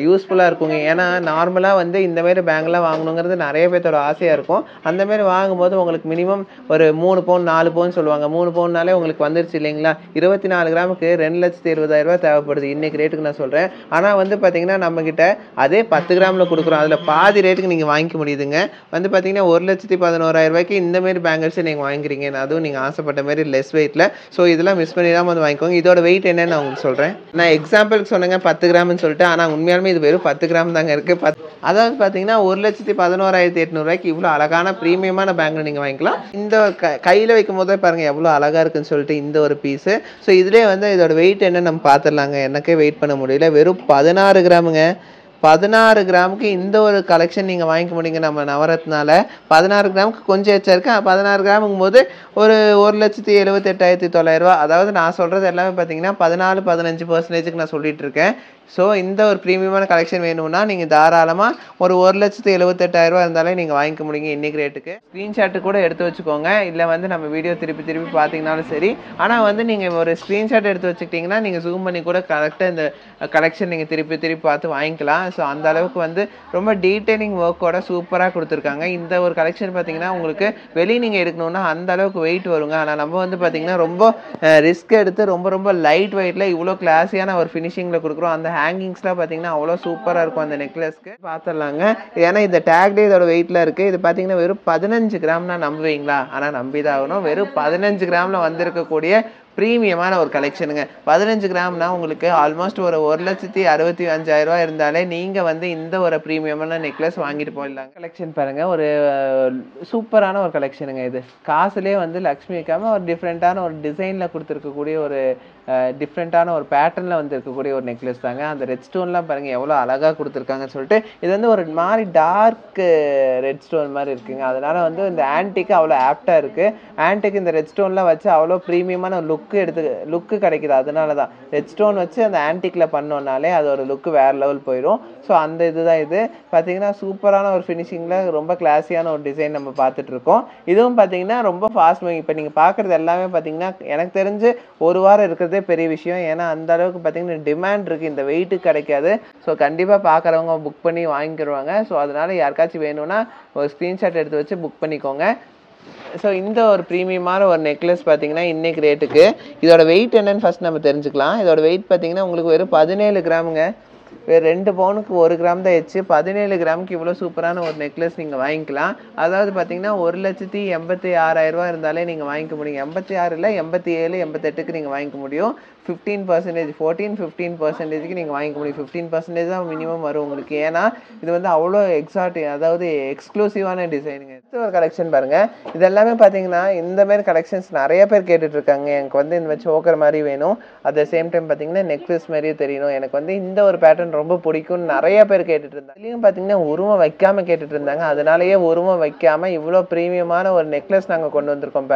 யூஸ்ஃபுல்லாக இருக்குங்க. ஏன்னா நார்மலாக வந்து இந்த மாதிரி பேங்க்லாம் வாங்கணுங்கிறது நிறைய பேர்த்தோட ஆசையாக இருக்கும். அந்த மாதிரி வாங்கும்போது உங்களுக்கு மினிமம் ஒரு 3 பவுன் 4 பவுன் சொல்லுவாங்க. 3 பவுன்னாலே உங்களுக்கு வந்துருச்சு இல்லைங்களா? 24 கிராமுக்கு 2,70,000 தேவைப்படுது இன்றைக்கி ரேட்டுக்கு நான் சொல்கிறேன். ஆனால் வந்து பார்த்தீங்கன்னா நம்மக்கிட்ட அதே 10 கிராமில் கொடுக்குறோம். அதில் பாதி ரேட்டுக்கு நீங்கள் வாங்கிக்க முடியுதுங்க. வந்து பார்த்தீங்கன்னா 1,11,000 இந்தமாரி பேங்கிள்ஸை நீங்கள் வாங்கிக்கிறீங்க. அதுவும் நீங்கள் ஆசைப்பட்ட மாதிரி லெஸ் வெயிட்டில். ஸோ இதெல்லாம் மிஸ் பண்ணிடாமல் வந்து வாங்கிக்கோங்க. இதோட வெயிட் என்னன்னு நான் உங்களுக்கு சொல்கிறேன். நான் எக்ஸாம்பிளுக்கு சொன்னேங்க 10 கிராம்னு சொல்லிட்டு. ஆனால் உண்மையாலுமே இது வெறும் 10 கிராம் தாங்க இருக்குது. அதாவது பார்த்தீங்கன்னா 1,11,800 இவ்வளோ அழகான ப்ரீமியமான பேங்கிள் நீங்கள் வாங்கிக்கலாம். இந்த கையில் வைக்கும் போதே பாருங்கள் எவ்வளோ அழகாக இருக்குன்னு சொல்லிட்டு இந்த ஒரு பீஸு. ஸோ இதிலே வந்து இதோட வெயிட் என்னன்னு நம்ம பார்த்துடலாங்க. எனக்கே வெயிட் பண்ண முடியல. வெறும் 16 கிராமுங்க. 16 கிராமுக்கு இந்த ஒரு கலெக்ஷன் நீங்கள் வாங்கிக்க முடியுங்க நம்ம நவரத்னால. 16 கிராமுக்கு கொஞ்சம் எச்சா இருக்குது. 16 கிராமுங்கும் போது ஒரு 1,78,900. அதாவது நான் சொல்கிறது எல்லாமே பார்த்தீங்கன்னா 14-15% நான் சொல்லிட்டு இருக்கேன். ஸோ இந்த ஒரு ப்ரீமியமான கலெக்ஷன் வேணும்னா நீங்கள் தாராளமாக ஒரு 1,78,000 இருந்தாலே நீங்கள் வாங்கிக்க முடியுங்க இன்றைக்கி ரேட்டுக்கு. ஸ்க்ரீன்ஷாட்டு கூட எடுத்து வச்சுக்கோங்க. இல்லை வந்து நம்ம வீடியோ திருப்பி பார்த்தீங்கனாலும் சரி. ஆனால் வந்து நீங்கள் ஒரு ஸ்க்ரீன்ஷாட் எடுத்து வச்சுக்கிட்டிங்கன்னா நீங்கள் ஜூம் பண்ணி கூட கரெக்டாக இந்த கலெக்ஷன் நீங்கள் திருப்பி பார்த்து வாங்கிக்கலாம். ஸோ அந்த அளவுக்கு வந்து ரொம்ப டீட்டெயிலிங் ஒர்க்கோட சூப்பராக கொடுத்துருக்காங்க. இந்த ஒரு கலெக்ஷன் பார்த்தீங்கன்னா உங்களுக்கு வெளியே நீங்கள் எடுக்கணுன்னா அந்த அளவுக்கு வெயிட் வருங்க. ஆனால் நம்ம வந்து பார்த்தீங்கன்னா ரொம்ப ரிஸ்க் எடுத்து ரொம்ப லைட் வெயிட்டில் இவ்வளோ கிளாஸியான ஒரு ஃபினிஷிங்கில் கொடுக்குறோம். அந்த ஹேங்கிங்ஸ்லாம் பார்த்தீங்கன்னா அவ்வளோ சூப்பராக இருக்கும் அந்த நெக்லஸ்க்கு. பார்த்துடலாங்க. ஏன்னா இந்த டேக்டே இதோட வெயிட்டில் இருக்குது. இது பார்த்தீங்கன்னா வெறும் 15 கிராம்னா நம்புவீங்களா? ஆனால் நம்பிதான் ஆகணும். வெறும் 15 கிராமில் வந்திருக்கக்கூடிய ப்ரீமியமான ஒரு கலெக்ஷனுங்க. 15 கிராம்னா உங்களுக்கு ஆல்மோஸ்ட் ஒரு 1,65,000 இருந்தாலே நீங்கள் வந்து இந்த ஒரு ப்ரீமியமான நெக்லஸ் வாங்கிட்டு போயிடலாங்க. கலெக்ஷன் பாருங்கள், ஒரு சூப்பரான ஒரு கலெக்ஷனுங்க. இது காசுலேயே வந்து லக்ஷ்மி வைக்காமல் ஒரு டிஃப்ரெண்ட்டான ஒரு டிசைனில் கொடுத்துருக்கக்கூடிய ஒரு டிஃப்ரெண்ட்டான ஒரு பேட்டர்னில் வந்து இருக்கக்கூடிய ஒரு நெக்லஸ் தாங்க. அந்த ரெட் ஸ்டோன்லாம் பாருங்கள் எவ்வளோ அழகாக கொடுத்துருக்காங்கன்னு சொல்லிட்டு. இது வந்து ஒரு மாதிரி டார்க் ரெட் ஸ்டோன் மாதிரி இருக்குங்க. அதனால் வந்து இந்த ஆன்டிக்கு அவ்வளோ ஆப்டாக இருக்குது. ஆன்டிக்கு இந்த ரெட் ஸ்டோன்லாம் வச்சு அவ்வளோ ப்ரீமியமான லுக்கு கிடைக்குது. அதனால தான் ரெட் ஸ்டோன் வச்சு அந்த ஆன்டிக்கில் பண்ணோன்னாலே அதோட லுக்கு வேறு லெவல் போயிடும். ஸோ அந்த இதுதான் இது பார்த்தீங்கன்னா சூப்பரான ஒரு ஃபினிஷிங்கில் ரொம்ப கிளாஸியான ஒரு டிசைன் நம்ம பார்த்துட்ருக்கோம். இதுவும் பார்த்தீங்கன்னா ரொம்ப ஃபாஸ்ட் மூவிங். இப்போ நீங்கள் பார்க்குறது எல்லாமே பார்த்தீங்கன்னா எனக்கு தெரிஞ்சு ஒரு வாரம் இருக்கிறதே பெரிய விஷயம். ஏன்னா அந்த அளவுக்கு பார்த்தீங்கன்னா டிமாண்ட் இருக்குது, இந்த வெயிட்டுக்கு கிடைக்காது. ஸோ கண்டிப்பாக பார்க்குறவங்க புக் பண்ணி வாங்கிக்கிடுவாங்க. ஸோ அதனால் யாருக்காச்சும் வேணும்னா ஒரு ஸ்க்ரீன்ஷாட் எடுத்து வச்சு புக் பண்ணிக்கோங்க. ஸோ இந்த ஒரு ப்ரீமியமான ஒரு நெக்லஸ் பார்த்தீங்கன்னா இன்றைக்கி ரேட்டுக்கு இதோட வெயிட் என்னன்னு ஃபஸ்ட் நம்ம தெரிஞ்சுக்கலாம். இதோட வெயிட் பார்த்தீங்கன்னா உங்களுக்கு வெறும் 17 கிராமுங்க. வேறு 2 பவுனுக்கு 1 கிராம் தான் ஆச்சு. 17 கிராமுக்கு இவ்வளோ சூப்பரான ஒரு நெக்லஸ் நீங்கள் வாங்கிக்கலாம். அதாவது பார்த்தீங்கன்னா 1,86,000 இருந்தாலே நீங்கள் வாங்கிக்க முடியும். 86 இல்லை 87 88க்கு நீங்கள் வாங்கிக்க முடியும். 15% 15%க்கு நீங்கள் வாங்கிக்க முடியும். 15% தான் மினிமம் வரும் உங்களுக்கு. ஏன்னா இது வந்து அவ்வளோ அதாவது எக்ஸ்க்ளூசிவான டிசைனுங்க. ஒரு கலெக்ஷன் பாருங்கள். இது எல்லாமே பார்த்தீங்கன்னா இந்தமாரி கலெக்ஷன்ஸ் நிறைய பேர் கேட்டுட்ருக்காங்க. எனக்கு வந்து இந்த மாதிரி சோக்கர் மாதிரி வேணும், அட் த சேம் டைம் பார்த்தீங்கன்னா நெக்லஸ் மாதிரியே தெரியணும், எனக்கு வந்து இந்த ஒரு பேட்டர்ன் ரொம்ப பிடிக்கும்னு நிறைய பேர் கேட்டுட்டு இருந்தாங்க. இதுலேயும் பார்த்தீங்கன்னா உருவம் வைக்காம கேட்டுட்டு இருந்தாங்க. அதனாலேயே உருவம் வைக்காம இவ்வளோ ப்ரீமியமான ஒரு நெக்லஸ் நாங்கள் கொண்டு வந்திருக்கோம்.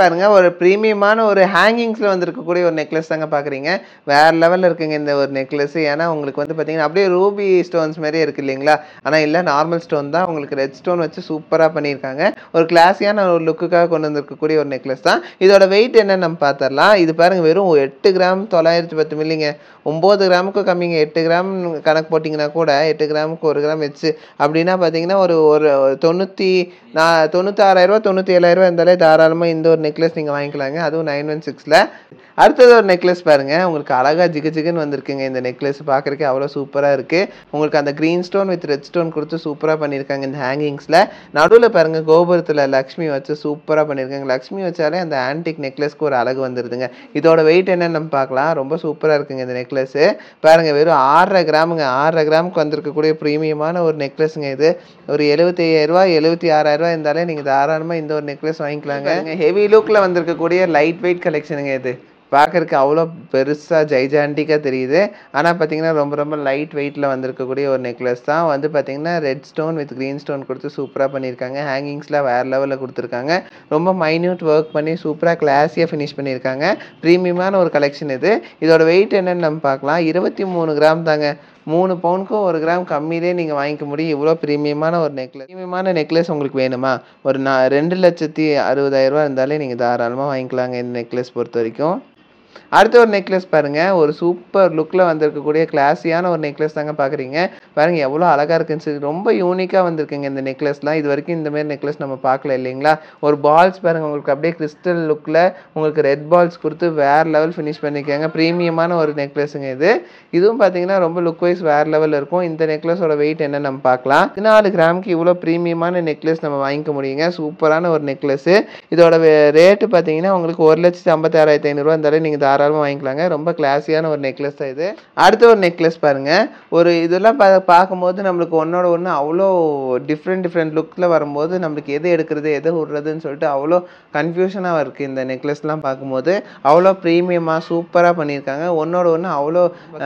பாருங்க ஒரு ப்ரீமியமான ஒரு ஹேங்கிங்ஸில் வந்திருக்கக்கூடிய ஒரு நெக்லஸ் தாங்க பார்க்குறீங்க. வேறு லெவலில் இருக்குங்க இந்த ஒரு நெக்லஸ். ஏன்னா உங்களுக்கு வந்து பார்த்தீங்கன்னா அப்படியே ரூபி ஸ்டோன்ஸ் மாதிரியே இருக்குது இல்லைங்களா? ஆனால் இல்லை, நார்மல் ஸ்டோன் தான். உங்களுக்கு ரெட் ஸ்டோன் வச்சு சூப்பராக பண்ணியிருக்காங்க. ஒரு கிளாஸியான ஒரு லுக்குக்காக கொண்டு வந்திருக்கக்கூடிய ஒரு நெக்லஸ் தான். இதோட வெயிட் என்னன்னு நம்ம பார்த்துடலாம். இது பாருங்கள் வெறும் 8 கிராம் 910 மில்லிங்க. 9 கிராமுக்கும் கம்மிங்க. 8 கிராம் கணக்கு போட்டிங்கன்னா கூட 8 கிராமுக்கு 1 கிராம் வச்சு அப்படின்னா பார்த்தீங்கன்னா ஒரு 96,000 97,000 இருந்தாலே தாராளமாக இந்த ஒரு நெக்லஸ் நீங்கள் வாங்கிக்கலாங்க. அதுவும் 916ல். அடுத்தது ஒரு நெக்லஸ் பாருங்கள். உங்களுக்கு அழகாக ஜிகுன்னு வந்திருக்குங்க. இந்த நெக்லஸ் பார்க்குறதுக்கு அவ்வளோ சூப்பராக இருக்குது. உங்களுக்கு அந்த green stone with red stone கொடுத்து சூப்பராக பண்ணியிருக்காங்க இந்த ஹேங்கிங்ஸில். நடுவில் பாருங்கள் கோபுரத்தில் லக்ஷ்மி வச்சு சூப்பராக பண்ணியிருக்காங்க. லக்ஷ்மி வச்சாலே அந்த ஆன்டிக் நெக்லஸ்க்கு ஒரு அழகு வந்துடுதுங்க. இதோட வெயிட் என்னன்னு நம்ம பார்க்கலாம். ரொம்ப சூப்பராக இருக்குங்க இந்த நெக்லஸ்ஸு. பாருங்கள் வெறும் 6.5 கிராமுங்க. 6.5 கிராமுக்கு வந்திருக்கக்கூடிய ப்ரீமியமான ஒரு நெக்லஸுங்க இது. ஒரு 75,000 76,000 இருந்தாலே நீங்கள் தாராளமாக இந்த ஒரு நெக்லஸ் வாங்கிக்கலாங்க. ஹெவி லுக்கில் வந்திருக்கக்கூடிய லைட் வெயிட் கலெக்ஷனுங்க இது. பார்க்குறதுக்கு அவ்வளோ பெருசாக ஜைஜாண்டிக்காக தெரியுது. ஆனால் பார்த்தீங்கன்னா ரொம்ப ரொம்ப லைட் வெயிட்டில் வந்திருக்கக்கூடிய ஒரு நெக்லஸ் தான். வந்து பார்த்தீங்கன்னா red stone with green stone கொடுத்து சூப்பராக பண்ணியிருக்காங்க. ஹேங்கிங்ஸ்லாம் வேறு லெவலில் கொடுத்துருக்காங்க. ரொம்ப மைன்யூட் ஒர்க் பண்ணி சூப்பராக கிளாஸியாக ஃபினிஷ் பண்ணியிருக்காங்க. ப்ரீமியமான ஒரு கலெக்ஷன் இது. இதோட வெயிட் என்னன்னு நம்ம பார்க்கலாம். 23 கிராம் தாங்க. 3 பவுனுக்கும் 1 கிராம் கம்மியிலே நீங்கள் வாங்கிக்க முடியும். இவ்வளோ ப்ரீமியமான ஒரு நெக்லஸ். ப்ரீமியமான நெக்லஸ் உங்களுக்கு வேணுமா? ஒரு 2,60,60,000 இருந்தாலே நீங்கள் தாராளமாக வாங்கிக்கலாங்க இந்த நெக்லஸ் பொறுத்த வரைக்கும். அடுத்த ஒரு நெக்லஸ் பாருங்கள். ஒரு சூப்பர் லுக்கில் வந்திருக்கக்கூடிய கிளாஸியான ஒரு நெக்லஸ் தாங்க பார்க்குறீங்க. பாருங்கள் எவ்வளோ அழகாக இருக்குன்னு சொல்லி. ரொம்ப யூனிக்காக வந்திருக்குங்க இந்த நெக்லஸ்லாம். இது வரைக்கும் இந்தமாரி நெக்லஸ் நம்ம பார்க்கல இல்லைங்களா? ஒரு பால்ஸ் பாருங்கள். உங்களுக்கு அப்படியே கிறிஸ்டல் லுக்கில் உங்களுக்கு ரெட் பால்ஸ் கொடுத்து வேறு லெவல் ஃபினிஷ் பண்ணியிருக்காங்க. ப்ரீமியமான ஒரு நெக்லஸுங்க இது. இதுவும் பார்த்தீங்கன்னா ரொம்ப லுக் வைஸ் வேறு லெவலில் இருக்கும். இந்த நெக்லஸோட வெயிட் என்ன நம்ம பார்க்கலாம். 14 கிராமுக்கு இவ்வளோ ப்ரீமியமான நெக்லஸ் நம்ம வாங்கிக்க முடியுங்க. சூப்பரான ஒரு நெக்லஸ்ஸு. இதோட ரேட்டு பார்த்தீங்கன்னா உங்களுக்கு 1,56,500 இருந்தாலே நீங்கள் தாராளமாக வாங்கிக்கலாங்க. ரொம்ப கிளாஸியான ஒரு நெக்லஸ் தான் இது. அடுத்த ஒரு நெக்லஸ் பாருங்கள். ஒரு இதெல்லாம் பார்க்கும்போது நம்மளுக்கு ஒன்றோட ஒன்று அவ்வளோ டிஃப்ரெண்ட் லுக்கில் வரும்போது நம்மளுக்கு எது எடுக்கிறது எது விடுறதுன்னு சொல்லிட்டு அவ்வளோ கன்ஃபியூஷனாக இருக்குது. இந்த நெக்லஸ்லாம் பார்க்கும்போது அவ்வளோ ப்ரீமியமாக சூப்பராக பண்ணியிருக்காங்க. ஒன்றோட ஒன்று அவ்வளோ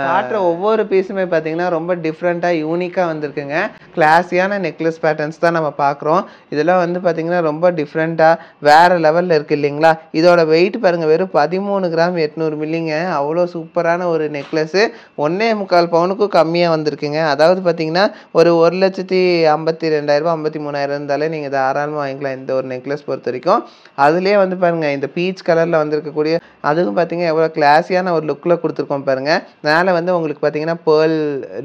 காட்டுற ஒவ்வொரு பீஸுமே பார்த்தீங்கன்னா ரொம்ப டிஃப்ரெண்ட்டாக யூனிக்காக வந்திருக்குங்க. கிளாஸியான நெக்லஸ் பேட்டர்ன்ஸ் தான் நம்ம பார்க்குறோம். இதெல்லாம் வந்து பார்த்தீங்கன்னா ரொம்ப டிஃப்ரெண்ட்டாக வேறு லெவலில் இருக்குது இல்லைங்களா? இதோட வெயிட் பாருங்கள் வெறும் 13 கிராம் 800 மில்லிங்க. அவ்வளோ சூப்பரான ஒரு நெக்லஸ்ஸு. 1.25 பவுனுக்கும் கம்மியாக வந்திருக்குங்க. அதாவது பார்த்தீங்கன்னா ஒரு 1,52,000 53,000 இருந்தாலே நீங்கள் தாராளமாக வாங்கிக்கலாம் இந்த ஒரு நெக்லஸ் பொறுத்த வரைக்கும். அதுலேயே வந்து பாருங்கள் இந்த பீச் கலரில் வந்திருக்கக்கூடிய அதுவும் பார்த்தீங்கன்னா எவ்வளோ கிளாஸியான ஒரு லுக்கில் கொடுத்துருக்கோம் பாருங்கள். மேலே வந்து உங்களுக்கு பார்த்தீங்கன்னா பேர்ல்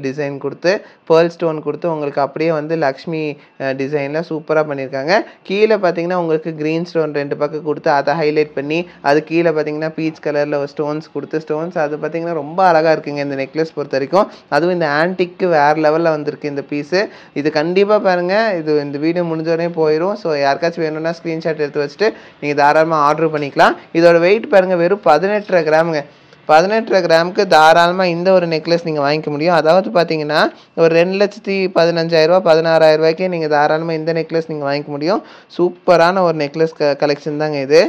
டிசைன் கொடுத்து பேர்ல் ஸ்டோன் கொடுத்து உங்களுக்கு அப்படியே வந்து லக்ஷ்மி டிசைனில் சூப்பராக பண்ணியிருக்காங்க. கீழே பார்த்தீங்கன்னா உங்களுக்கு க்ரீன் ஸ்டோன் 2 பக்கம் கொடுத்து அதை ஹைலைட் பண்ணி அது கீழே பார்த்தீங்கன்னா பீச் கலரில் ஒரு ஸ்டோன்ஸ் கொடுத்து அது பார்த்தீங்கன்னா ரொம்ப அழகாக இருக்குங்க இந்த நெக்லஸ் பொறுத்த வரைக்கும். அதுவும் இந்த ஆன்டிக்கு வேறு லெவலில் வந்திருக்கு இந்த பீஸு. இது கண்டிப்பாக பாருங்கள். இது இந்த வீடியோ முடிஞ்சோடனே போயிடும். ஸோ யாருக்காச்சும் வேணும்னா ஸ்க்ரீன்ஷாட் எடுத்து வச்சுட்டு நீங்கள் தாராளமாக ஆர்டர் பண்ணிக்கலாம். இதோட வெயிட் பாருங்கள் வெறும் 18.5 கிராமுங்க. 18.5 கிராமுக்கு தாராளமாக இந்த ஒரு நெக்லஸ் நீங்கள் வாங்கிக்க முடியும். அதாவது பார்த்தீங்கன்னா ஒரு 2,15,000 16,000 நீங்கள் தாராளமாக இந்த நெக்லஸ் நீங்கள் வாங்கிக்க முடியும். சூப்பரான ஒரு நெக்லஸ் கலெக்ஷன் தாங்க இது.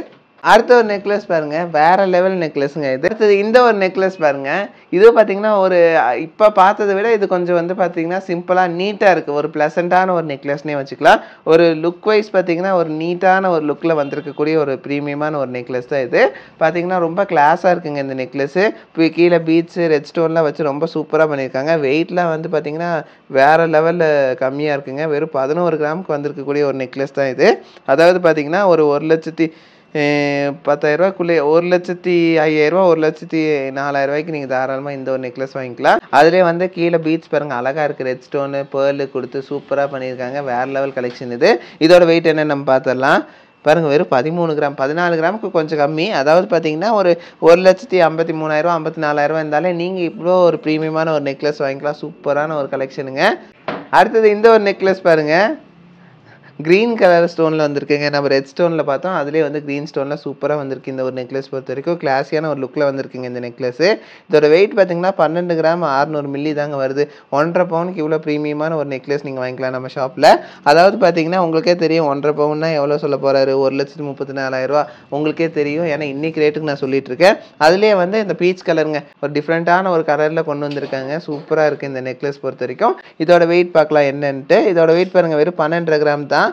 அடுத்த ஒரு நெக்லஸ் பாருங்க, வேற லெவல் நெக்லஸ்ங்க இது. அடுத்தது இந்த ஒரு நெக்லஸ் பாருங்க, இது பார்த்தீங்கன்னா ஒரு இப்போ பார்த்ததை விட இது கொஞ்சம் வந்து பார்த்தீங்கன்னா சிம்பிளாக நீட்டாக இருக்குது. ஒரு ப்ளசண்ட்டான ஒரு நெக்லஸ்னே வச்சுக்கலாம். ஒரு லுக் வைஸ் பார்த்தீங்கன்னா ஒரு நீட்டான ஒரு லுக்கில் வந்திருக்கக்கூடிய ஒரு ப்ரீமியமான ஒரு நெக்லஸ் தான் இது. பார்த்தீங்கன்னா ரொம்ப கிளாஸாக இருக்குங்க இந்த நெக்லஸ்ஸு. இப்போ கீழே பீட்ஸு ரெட் ஸ்டோன்லாம் வச்சு ரொம்ப சூப்பராக பண்ணியிருக்காங்க. வெயிட்லாம் வந்து பார்த்தீங்கன்னா வேறு லெவலில் கம்மியாக இருக்குங்க. வெறும் 11 கிராமுக்கு வந்திருக்கக்கூடிய ஒரு நெக்லஸ் தான் இது. அதாவது பார்த்தீங்கன்னா ஒரு 1,10,000 1,05,000 1,04,000 நீங்கள் தாராளமாக இந்த ஒரு நெக்லஸ் வாங்கிக்கலாம். அதிலே வந்து கீழே பீட்ஸ் பாருங்கள், அழகாக இருக்குது. ரெட் ஸ்டோனு பேர்லு கொடுத்து சூப்பராக பண்ணியிருக்காங்க. வேறு லெவல் கலெக்ஷன் இது. இதோட வெயிட் என்னன்னு நம்ம பார்த்துடலாம். பாருங்கள், வெறும் 13 கிராம். 14 கிராமுக்கு கொஞ்சம் கம்மி. அதாவது பார்த்தீங்கன்னா ஒரு 1,53,000 54,000 இருந்தாலே நீங்கள் இவ்வளோ ஒரு ப்ரீமியமான ஒரு நெக்லஸ் வாங்கிக்கலாம். சூப்பரான ஒரு கலெக்ஷனுங்க. அடுத்தது இந்த ஒரு நெக்லஸ் பாருங்கள், க்ரீன் கலர் ஸ்டோனில் வந்திருக்குங்க. நம்ம ரெட் ஸ்டோனில் பார்த்தோம், அதிலே வந்து க்ரீன் ஸ்டோனில் சூப்பராக வந்திருக்கு. இந்த ஒரு நெக்லஸ் பொறுத்த வரைக்கும் கிளாஸியான ஒரு லுக்கில் வந்திருக்குங்க இந்த நெக்லஸ்ஸு. இதோட வெயிட் பார்த்தீங்கன்னா 12 கிராம் 600 மில்லி தாங்க வருது. 1.5 பவுனுக்கு இவ்வளோ ப்ரீமியமான ஒரு நெக்லஸ் நீங்கள் வாங்கிக்கலாம் நம்ம ஷாப்பில். அதாவது பார்த்தீங்கன்னா உங்களுக்கே தெரியும் 1.5 பவுன்னா எவ்வளோ சொல்ல போகிறாரு, 1,34,000 உங்களுக்கே தெரியும். ஏன்னா இன்றைக்கி ரேட்டுக்கு நான் சொல்லிட்டு இருக்கேன். அதுலேயே வந்து இந்த பீச் கலருங்க, ஒரு டிஃப்ரெண்ட்டான ஒரு கலரில் கொண்டு வந்திருக்காங்க. சூப்பராக இருக்குது இந்த நெக்லஸ் பொறுத்த வரைக்கும். இதோட வெயிட் பார்க்கலாம் என்னன்ட்டு. இதோட வெயிட் பாருங்கள், வெறும் 12.5 கிராம் தான்.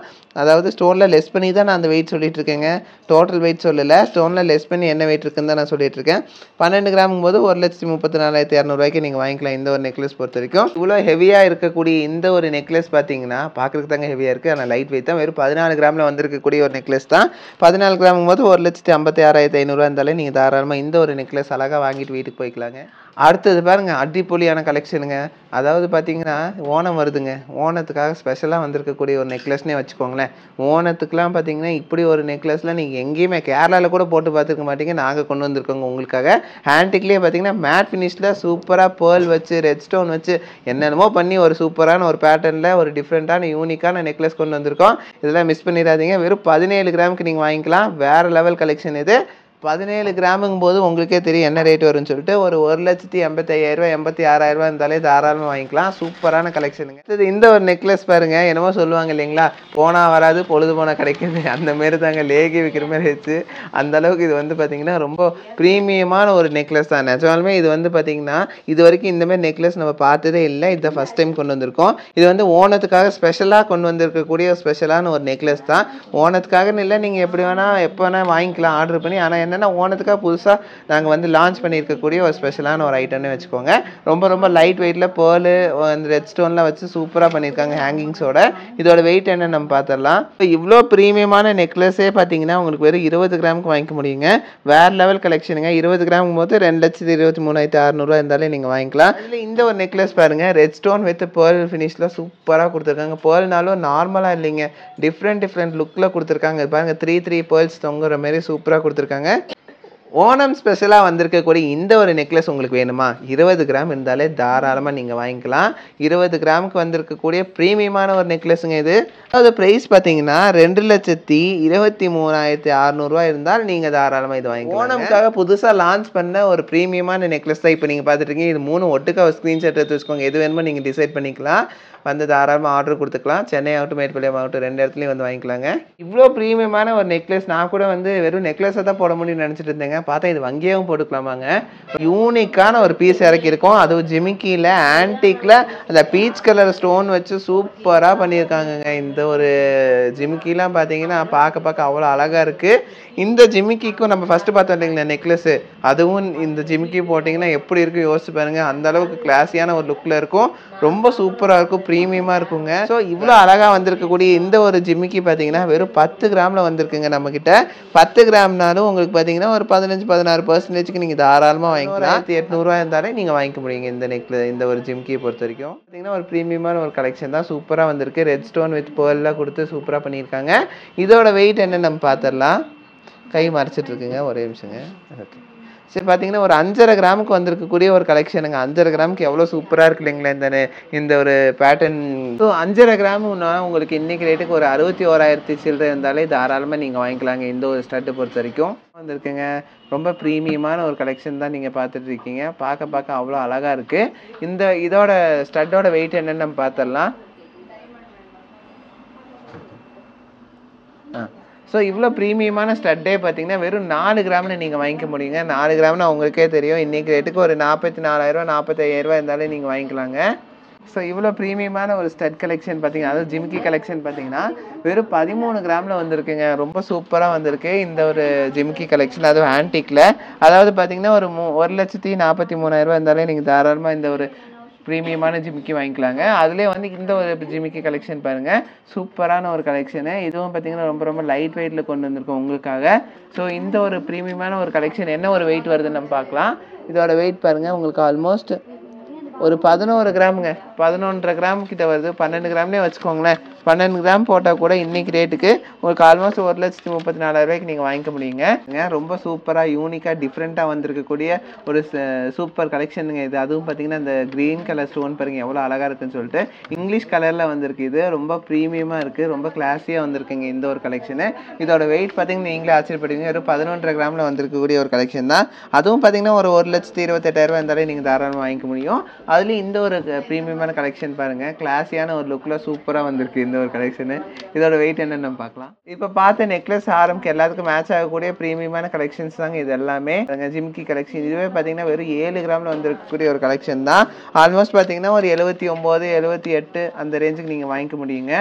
அதாவது ஸ்டோனில் லெஸ் பண்ணி தான் நான் அந்த வெயிட் சொல்லிட்டு இருக்கேங்க. டோட்டல் வெயிட் சொல்லலை, ஸ்டோனில் லெஸ் பண்ணி என்ன வெயிட் இருக்குன்னு தான் நான் சொல்லிட்டு இருக்கேன். 12 கிராமும் போது 1,34,200 நீங்கள் வாங்கிக்கலாம் இந்த ஒரு நெக்லஸ் பொறுத்த வரைக்கும். இவ்வளோ ஹெவியாக இருக்கக்கூடிய இந்த ஒரு நெக்லஸ் பார்த்தீங்கன்னா பார்க்குறதுக்கு தாங்க ஹெவியாக இருக்குது, ஆனால் லைட் வெயிட் தான். வெறும் 14 கிராமில் வந்திருக்கக்கூடிய ஒரு நெக்லஸ் தான். 14 கிராமும் போது 1,56,500 இருந்தாலே நீங்கள் தாராளமாக இந்த ஒரு நெக்லஸ் அழகாக வாங்கிட்டு வீட்டுக்கு போய்க்கலாங்க. அடுத்தது பாருங்கள், அடிப்பொலியான கலெக்ஷனுங்க. அதாவது பார்த்தீங்கன்னா ஓணம் வருதுங்க. ஓணத்துக்காக ஸ்பெஷலாக வந்திருக்கக்கூடிய ஒரு நெக்லஸ்னே வச்சுக்கோங்களேன். ஓணத்துக்குலாம் பார்த்தீங்கன்னா இப்படி ஒரு நெக்லஸ்லாம் நீங்கள் எங்கேயுமே கேரளாவில் கூட போட்டு பார்த்துருக்க மாட்டீங்க. நாங்கள் கொண்டு வந்திருக்கோங்க உங்களுக்காக. ஹேண்டிக்லேயே பார்த்தீங்கன்னா மேட் ஃபினிஷில் சூப்பராக பேர்ல் வச்சு ரெட் ஸ்டோன் வச்சு என்னென்னமோ பண்ணி ஒரு சூப்பரான ஒரு பேட்டர்னில் ஒரு டிஃப்ரெண்ட்டான யூனிக்கான நெக்லஸ் கொண்டு வந்திருக்கோம். இதெல்லாம் மிஸ் பண்ணிடாதீங்க. வெறும் 17 கிராமுக்கு நீங்கள் வாங்கிக்கலாம். வேறு லெவல் கலெக்ஷன் இது. 17 கிராமுங்கும் போது உங்களுக்கே தெரியும் என்ன ரேட் வரும்னு சொல்லிட்டு. ஒரு 1,85,000 86,000 இருந்தாலே தாராளமாக வாங்கிக்கலாம். சூப்பரான கலெக்ஷனுங்க. இது இந்த ஒரு நெக்லஸ் பாருங்க, என்னமோ சொல்லுவாங்க இல்லைங்களா, போனால் வராது பொழுது போனால் கிடைக்குது, அந்த மாரி தாங்க. லேகி விற்கிற மாதிரி வச்சு அந்த அளவுக்கு இது வந்து பார்த்தீங்கன்னா ரொம்ப ப்ரீமியமான ஒரு நெக்லஸ் தான். நிஜமாலுமே இது வந்து பார்த்தீங்கன்னா இது வரைக்கும் இந்த மாதிரி நெக்லஸ் நம்ம பார்த்ததே இல்லை. இதை ஃபஸ்ட் டைம் கொண்டு வந்திருக்கோம். இது வந்து ஓணத்துக்காக ஸ்பெஷலாக கொண்டு வந்திருக்கக்கூடிய ஸ்பெஷலான ஒரு நெக்லஸ் தான். ஓணத்துக்காகன்னு இல்லை, நீங்கள் எப்படி வேணால் எப்போ வேணால் வாங்கிக்கலாம் ஆர்டர் பண்ணி. ஆனால் என்னென்னா ஓணத்துக்காக புதுசாக நாங்கள் வந்து லான்ச் பண்ணியிருக்கக்கூடிய ஒரு ஸ்பெஷலான ஒரு ஐட்டம்னு வச்சுக்கோங்க. ரொம்ப ரொம்ப லைட் வெயிட்டில் பேர்லு அந்த ரெட் ஸ்டோன்லாம் வச்சு சூப்பராக பண்ணியிருக்காங்க ஹேங்கிங்ஸோட. இதோட வெயிட் என்னன்னு நம்ம பார்த்துடலாம். இப்போ இவ்வளோ ப்ரீமியமான நெக்லஸே பார்த்தீங்கன்னா உங்களுக்கு வெறும் 20 கிராமுக்கு வாங்கிக்க முடியுங்க. வேறு லெவல் கலெக்ஷனுங்க. 20 கிராமும் போது 2,23,600 இருந்தாலே நீங்கள் வாங்கிக்கலாம். அதில் இந்த ஒரு நெக்லஸ் பாருங்கள், ரெட் ஸ்டோன் வித் பேர்ல் ஃபினிஷில் சூப்பராக கொடுத்துருக்காங்க. பேர்ல்னாலும் நார்மலாக இல்லைங்க, டிஃப்ரெண்ட் லுக்கில் கொடுத்துருக்காங்க. பாருங்கள் 3 பேர்ல்ஸ் தொங்குற மாதிரி சூப்பராக கொடுத்துருக்காங்க. ஓணம் ஸ்பெஷலாக வந்திருக்கக்கூடிய இந்த ஒரு நெக்லஸ் உங்களுக்கு வேணுமா? 20 கிராம் இருந்தாலே தாராளமாக நீங்கள் வாங்கிக்கலாம். 20 கிராமுக்கு வந்திருக்கக்கூடிய ப்ரீமியமான ஒரு நெக்லஸுங்க இது. அது ப்ரைஸ் பார்த்தீங்கன்னா 2,23,600 இருந்தால் நீங்கள் தாராளமாக இது வாங்கிக்கலாம். ஓணம்காக புதுசாக லான்ச் பண்ண ஒரு ப்ரீமியமான நெக்லஸ் தான் இப்போ நீங்கள் பார்த்துட்ருக்கீங்க. இது 3 ஒட்டுக்க ஒரு ஸ்க்ரீன்ஷாட் எடுத்து வச்சுக்கோங்க. எது வேணுமோ நீங்கள் டிசைட் பண்ணிக்கலாம். வந்து தாராளமாக ஆர்டர் கொடுத்துக்கலாம். சென்னை ஆகட்டும் மேட்டுப்பாளையம் ஆகட்டும் 2 இடத்துலையும் வந்து வாங்கிக்கலாங்க. இவ்வளோ ப்ரீமியமான ஒரு நெக்லஸ் நான் கூட வந்து வெறும் நெக்லஸை தான் போட முடியும்னு நினச்சிட்டு இருந்தேங்க. பார்த்தா இது வங்கியாகவும் போட்டுக்கலாமாங்க. யூனிக்கான ஒரு பீஸ் இறக்கியிருக்கோம். அதுவும் ஜிமிக்கியில் ஆன்டிக்கில் அந்த பீச் கலர் ஸ்டோன் வச்சு சூப்பராக பண்ணியிருக்காங்கங்க. இந்த ஒரு ஜிமிக்கிலாம் பார்த்தீங்கன்னா பார்க்க அவ்வளோ அழகாக இருக்குது. இந்த ஜிமிக்கிக்கும் நம்ம ஃபஸ்ட்டு பார்த்தோம் இல்லைங்களா நெக்லஸ்ஸு, அதுவும் இந்த ஜிமிக்கி போட்டிங்கன்னா எப்படி இருக்கும் யோசிச்சு பாருங்கள். அந்த அளவுக்கு கிளாஸியான ஒரு லுக்கில் இருக்கும். ரொம்ப சூப்பராக இருக்கும், ப்ரீமியமாக இருக்குங்க. ஸோ இவ்வளோ அழகாக வந்திருக்கக்கூடிய இந்த ஒரு ஜிமிக்கி பார்த்தீங்கன்னா வெறும் 10 கிராமில் வந்திருக்குங்க நம்மக்கிட்ட. 10 கிராம்னாலும் உங்களுக்கு பார்த்தீங்கன்னா ஒரு 15-16% நீங்கள் தாராளமாக வாங்கிக்கலாம். 1,800 இருந்தாலே நீங்கள் வாங்கிக்க முடியுங்க இந்த ஒரு ஜிமிக்கியை பொறுத்த வரைக்கும். பார்த்தீங்கன்னா ஒரு ப்ரீமியமான ஒரு கலெக்ஷன் தான். சூப்பராக வந்திருக்கு. ரெட் ஸ்டோன் வித் பேர்லாம் கொடுத்து சூப்பராக பண்ணியிருக்காங்க. இதோட வெயிட் என்னன்னு நம்ம பார்த்துடலாம். கை மறைச்சிட்ருக்குங்க, ஒரே நிமிஷங்க. ஓகே, சரி. பார்த்தீங்கன்னா ஒரு 5.5 கிராமுக்கு வந்திருக்கக்கூடிய ஒரு கலெக்ஷனுங்க. 5.5 கிராமுக்கு எவ்வளோ சூப்பராக இருக்கு இல்லைங்களா இந்த ஒரு பேட்டர்ன். ஸோ 5.5 கிராமுன்னா உங்களுக்கு இன்றைக்கி ரேட்டுக்கு ஒரு 61,000 சில்லறை இருந்தாலே தாராளமாக நீங்கள் வாங்கிக்கலாங்க. இந்த ஒரு ஸ்டட்டு பொறுத்த வரைக்கும் வந்திருக்குங்க. ரொம்ப ப்ரீமியமான ஒரு கலெக்ஷன் தான் நீங்கள் பார்த்துட்டு இருக்கீங்க. பார்க்க அவ்வளோ அழகாக இருக்குது. இதோட ஸ்டட்டோட வெயிட் என்னென்னு நம்ம பார்த்துடலாம். ஸோ இவ்வளோ ப்ரீமியமான ஸ்டட்டே பார்த்தீங்கன்னா வெறும் 4 கிராமில் நீங்கள் வாங்கிக்க முடியுங்க. 4 கிராம்னு உங்களுக்கே தெரியும், இன்றைக்கி ரேட்டுக்கு ஒரு 44,000 45,000 இருந்தாலே நீங்கள் வாங்கிக்கலாங்க. ஸோ இவ்வளோ ப்ரீமியமான ஒரு ஸ்டட் கலெக்ஷன் பார்த்தீங்கன்னா, அதாவது ஜிமிக்கி கலெக்ஷன் பார்த்தீங்கன்னா வெறும் 13 கிராமில் வந்திருக்குங்க. ரொம்ப சூப்பராக வந்திருக்கு இந்த ஒரு ஜிமிக்கி கலெக்ஷன், அதுவும் ஆன்டிக்கில். அதாவது பார்த்தீங்கன்னா ஒரு 1,43,000 இருந்தாலே நீங்கள் தாராளமாக இந்த ஒரு ப்ரீமியமான ஜிமிக்கி வாங்கிக்கலாங்க. அதுலேயே வந்து இந்த ஒரு ஜிமிக்கி கலெக்ஷன் பாருங்கள், சூப்பரான ஒரு கலெக்ஷனு. இதுவும் பார்த்தீங்கன்னா ரொம்ப ரொம்ப லைட் வெயிட்டில் கொண்டு வந்திருக்கோம் உங்களுக்காக. ஸோ இந்த ஒரு ப்ரீமியமான ஒரு கலெக்ஷன் என்ன ஒரு வெயிட் வருதுன்னு நம்ம பார்க்கலாம். இதோட வெயிட் பாருங்கள், உங்களுக்கு ஆல்மோஸ்ட் ஒரு 11 கிராமுங்க, 11.5 கிராம் கிட்ட வருது. 12 கிராம்லேயே வச்சுக்கோங்களேன். 12 கிராம் போட்டால் கூட இன்றைக்கி ரேட்டுக்கு உங்களுக்கு ஆல்மோஸ்ட் 1,34,000 நீங்கள் வாங்கிக்க முடியுங்க. ரொம்ப சூப்பராக யூனிக்காக டிஃப்ரெண்ட்டாக வந்திருக்கக்கூடிய ஒரு சூப்பர் கலெக்ஷனுங்க இது. அதுவும் பார்த்தீங்கன்னா இந்த க்ரீன் கலர் ஸ்டோன் பாருங்கள் எவ்வளோ அழகாக இருக்குன்னு சொல்லிட்டு இங்கிலீஷ் கலரில் வந்திருக்கு. இது ரொம்ப ப்ரீமியமாக இருக்குது, ரொம்ப கிளாஸியாக வந்திருக்குங்க இந்த ஒரு கலெக்ஷனு. இதோட வெயிட் பார்த்தீங்கன்னா நீங்களே ஆச்சரியப்படுவீங்க, ஒரு 11.5 கிராமில் வந்திருக்கக்கூடிய ஒரு கலெக்ஷன் தான். அதுவும் பார்த்தீங்கன்னா ஒரு 1,28,000 இருந்தாலே நீங்கள் தாராளமாக வாங்கிக்க முடியும். அதுலேயும் இந்த ஒரு ப்ரீமியமான கலெக்ஷன் பாருங்கள், கிளாஸியான ஒரு லுக்கில் சூப்பராக வந்திருக்கு இந்த ஒரு கலெக்ஷனு. இதோட வெயிட் என்னன்னு நம்ம பார்க்கலாம். இப்போ பார்த்த நெக்லஸ் ஆரம்க்கு எல்லாத்துக்கும் மேட்ச் ஆகக்கூடிய ப்ரீமியமான கலெக்ஷன்ஸ் தாங்க இது எல்லாமே. ஜிமிக்கி கலெக்ஷன் இதுவே பார்த்தீங்கன்னா வெறும் 7 கிராமில் வந்திருக்கக்கூடிய ஒரு கலெக்ஷன் தான். ஆல்மோஸ்ட் பார்த்தீங்கன்னா ஒரு 79 78 அந்த ரேஞ்சுக்கு நீங்கள் வாங்கிக்க முடியுங்க.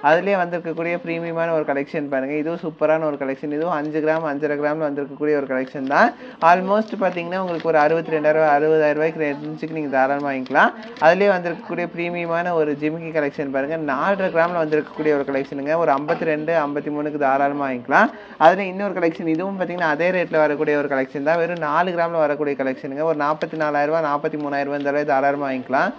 அதுலேயே வந்திருக்கக்கூடிய ப்ரீமியமான ஒரு கலெக்ஷன் பாருங்கள், இதுவும் சூப்பரான ஒரு கலெக்ஷன். இதுவும் 5 கிராம் 5.5 கிராமில் வந்திருக்கக்கூடிய ஒரு கலெக்ஷன் தான். ஆல்மோஸ்ட் பார்த்தீங்கன்னா உங்களுக்கு ஒரு 62,000 60,000 ரேஞ்சுக்கு நீங்கள் தாராளமாக வாங்கிக்கலாம். அதுலேயே வந்திருக்கக்கூடிய ப்ரீமியமான ஒரு ஜிமிக்கி கலெக்ஷன் பாருங்கள், 4.5 கிராமில் வந்திருக்கக்கூடிய ஒரு கலெக்ஷனுங்க. ஒரு 52 53க்கு தாராளமாக வாங்கிக்கலாம். அதில் இன்னொரு கலெக்ஷன் இதுவும் பார்த்தீங்கன்னா அதே ரேட்டில் வரக்கூடிய ஒரு கலெக்ஷன் தான். வெறும் 4 கிராமில் வரக்கூடிய கலெக்ஷனுங்க. ஒரு 44,000 43,000 இருந்தாலே தாராளமாக வாங்கிக்கலாம்.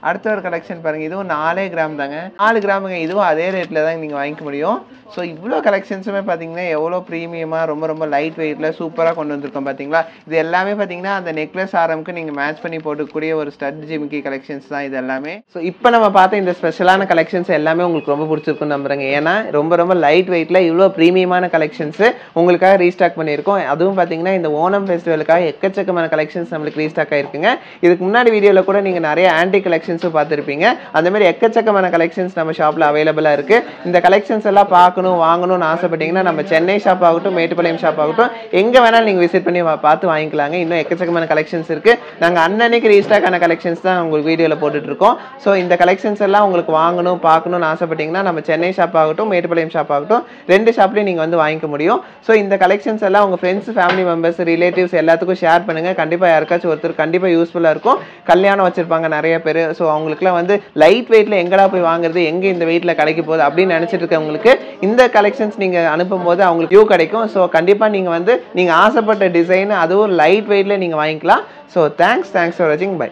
அடுத்த ஒரு கலெக்ஷன் பாருங்கள், இதுவும் 4 கிராம் தாங்க. 4 கிராமுங்க, இதுவும் அதே ரேட்டில் தான் நீங்கள் வாங்கிக்க முடியும். ஸோ இவ்வளோ கலெக்ஷன்ஸுமே பார்த்தீங்கன்னா எவ்வளோ ப்ரீமியமாக ரொம்ப ரொம்ப லைட் வெயிட்டில் சூப்பராக கொண்டு வந்திருக்கோம் பார்த்தீங்களா. இது எல்லாமே பார்த்தீங்கன்னா அந்த நெக்லஸ் ஆரம்க்கு நீங்கள் மேட்ச் பண்ணி போட்டுக்கூடிய ஒரு ஸ்டட் ஜிமிக்கி கலெக்ஷன்ஸ் தான் இது எல்லாமே. ஸோ இப்போ நம்ம பார்த்த இந்த ஸ்பெஷலான கலெக்ஷன்ஸ் எல்லாமே உங்களுக்கு ரொம்ப பிடிச்சிருக்குன்னு நம்புறேங்க. ஏன்னா ரொம்ப ரொம்ப லைட் வெயிட்டில் இவ்வளோ ப்ரீமியமான கலெக்ஷன்ஸு உங்களுக்காக ரீஸ்டாக் பண்ணியிருக்கோம். அதுவும் பார்த்தீங்கன்னா இந்த ஓணம் ஃபெஸ்டிவலுக்காக எக்கச்சக்கமான கலெக்ஷன்ஸ் நம்மளுக்கு ரீஸ்டாக் ஆகிருக்குங்க. இதுக்கு முன்னாடி வீடியோவில் கூட நீங்கள் நிறைய ஆன்டி கலெக்ஷன்ஸும் பார்த்துருப்பீங்க. அந்த மாதிரி எக்கச்சக்கமான கலெக்ஷன்ஸ் நம்ம ஷாப்பில் அவைலபிளாக இருக்குது. இந்த கலெக்ஷன்ஸ் எல்லாம் பார்க்கணும் வாங்கணும்னு ஆசைப்பட்டீங்கன்னா நம்ம சென்னை ஷாப் ஆகட்டும் மேட்டுப்பாளையம் ஷாப் ஆகட்டும் எங்கே வேணாலும் நீங்கள் விசிட் பண்ணி பார்த்து வாங்கிக்கலாங்க. இன்னும் எக்கச்சக்கமான கலெக்ஷன்ஸ் இருக்குது. நாங்கள் அன்னன்னைக்கு ரீஸ்டாக் ஆன கலெக்ஷன்ஸ் தான் உங்களுக்கு வீடியோவில் போட்டுட்ருக்கோம். ஸோ இந்த கலெக்ஷன்ஸ் எல்லாம் உங்களுக்கு வாங்கணும் பார்க்கணும்னு ஆசைப்பட்டீங்கன்னா நம்ம சென்னை ஷாப் ஆகட்டும் மேட்டுப்பாளையம் ஷாப் ஆகட்டும் 2 ஷாப்லேயும் நீங்கள் வந்து வாங்கிக்க முடியும். ஸோ இந்த கலெக்ஷன்ஸ் எல்லாம் உங்கள் ஃப்ரெண்ட்ஸ் ஃபேமிலி மெம்பர்ஸ் ரிலேட்டிவ்ஸ் எல்லாத்துக்கும் ஷேர் பண்ணுங்கள். கண்டிப்பாக யாருக்காச்சும் ஒருத்தர் கண்டிப்பாக யூஸ்ஃபுல்லாக இருக்கும். கல்யாணம் வச்சுருப்பாங்க நிறைய பேர். ஸோ அவங்களுக்குலாம் வந்து லைட் வெயிட்டில் எங்கடா போய் வாங்குறது, எங்கே இந்த வெயிட்டில் கிடைக்க போகுது அப்படின்னு நினச்சிட்டு இருக்கவங்களுக்கு இந்த கலெக்ஷன்ஸ் நீங்கள் அனுப்பும்போது அவங்களுக்கு வியூ கிடைக்கும். ஸோ கண்டிப்பாக நீங்கள் வந்து நீங்கள் ஆசைப்பட்ட டிசைன் அதுவும் லைட் வெயிட்டில் நீங்கள் வாங்கிக்கலாம். ஸோ தேங்க்ஸ் ஃபார் வாட்சிங். பை.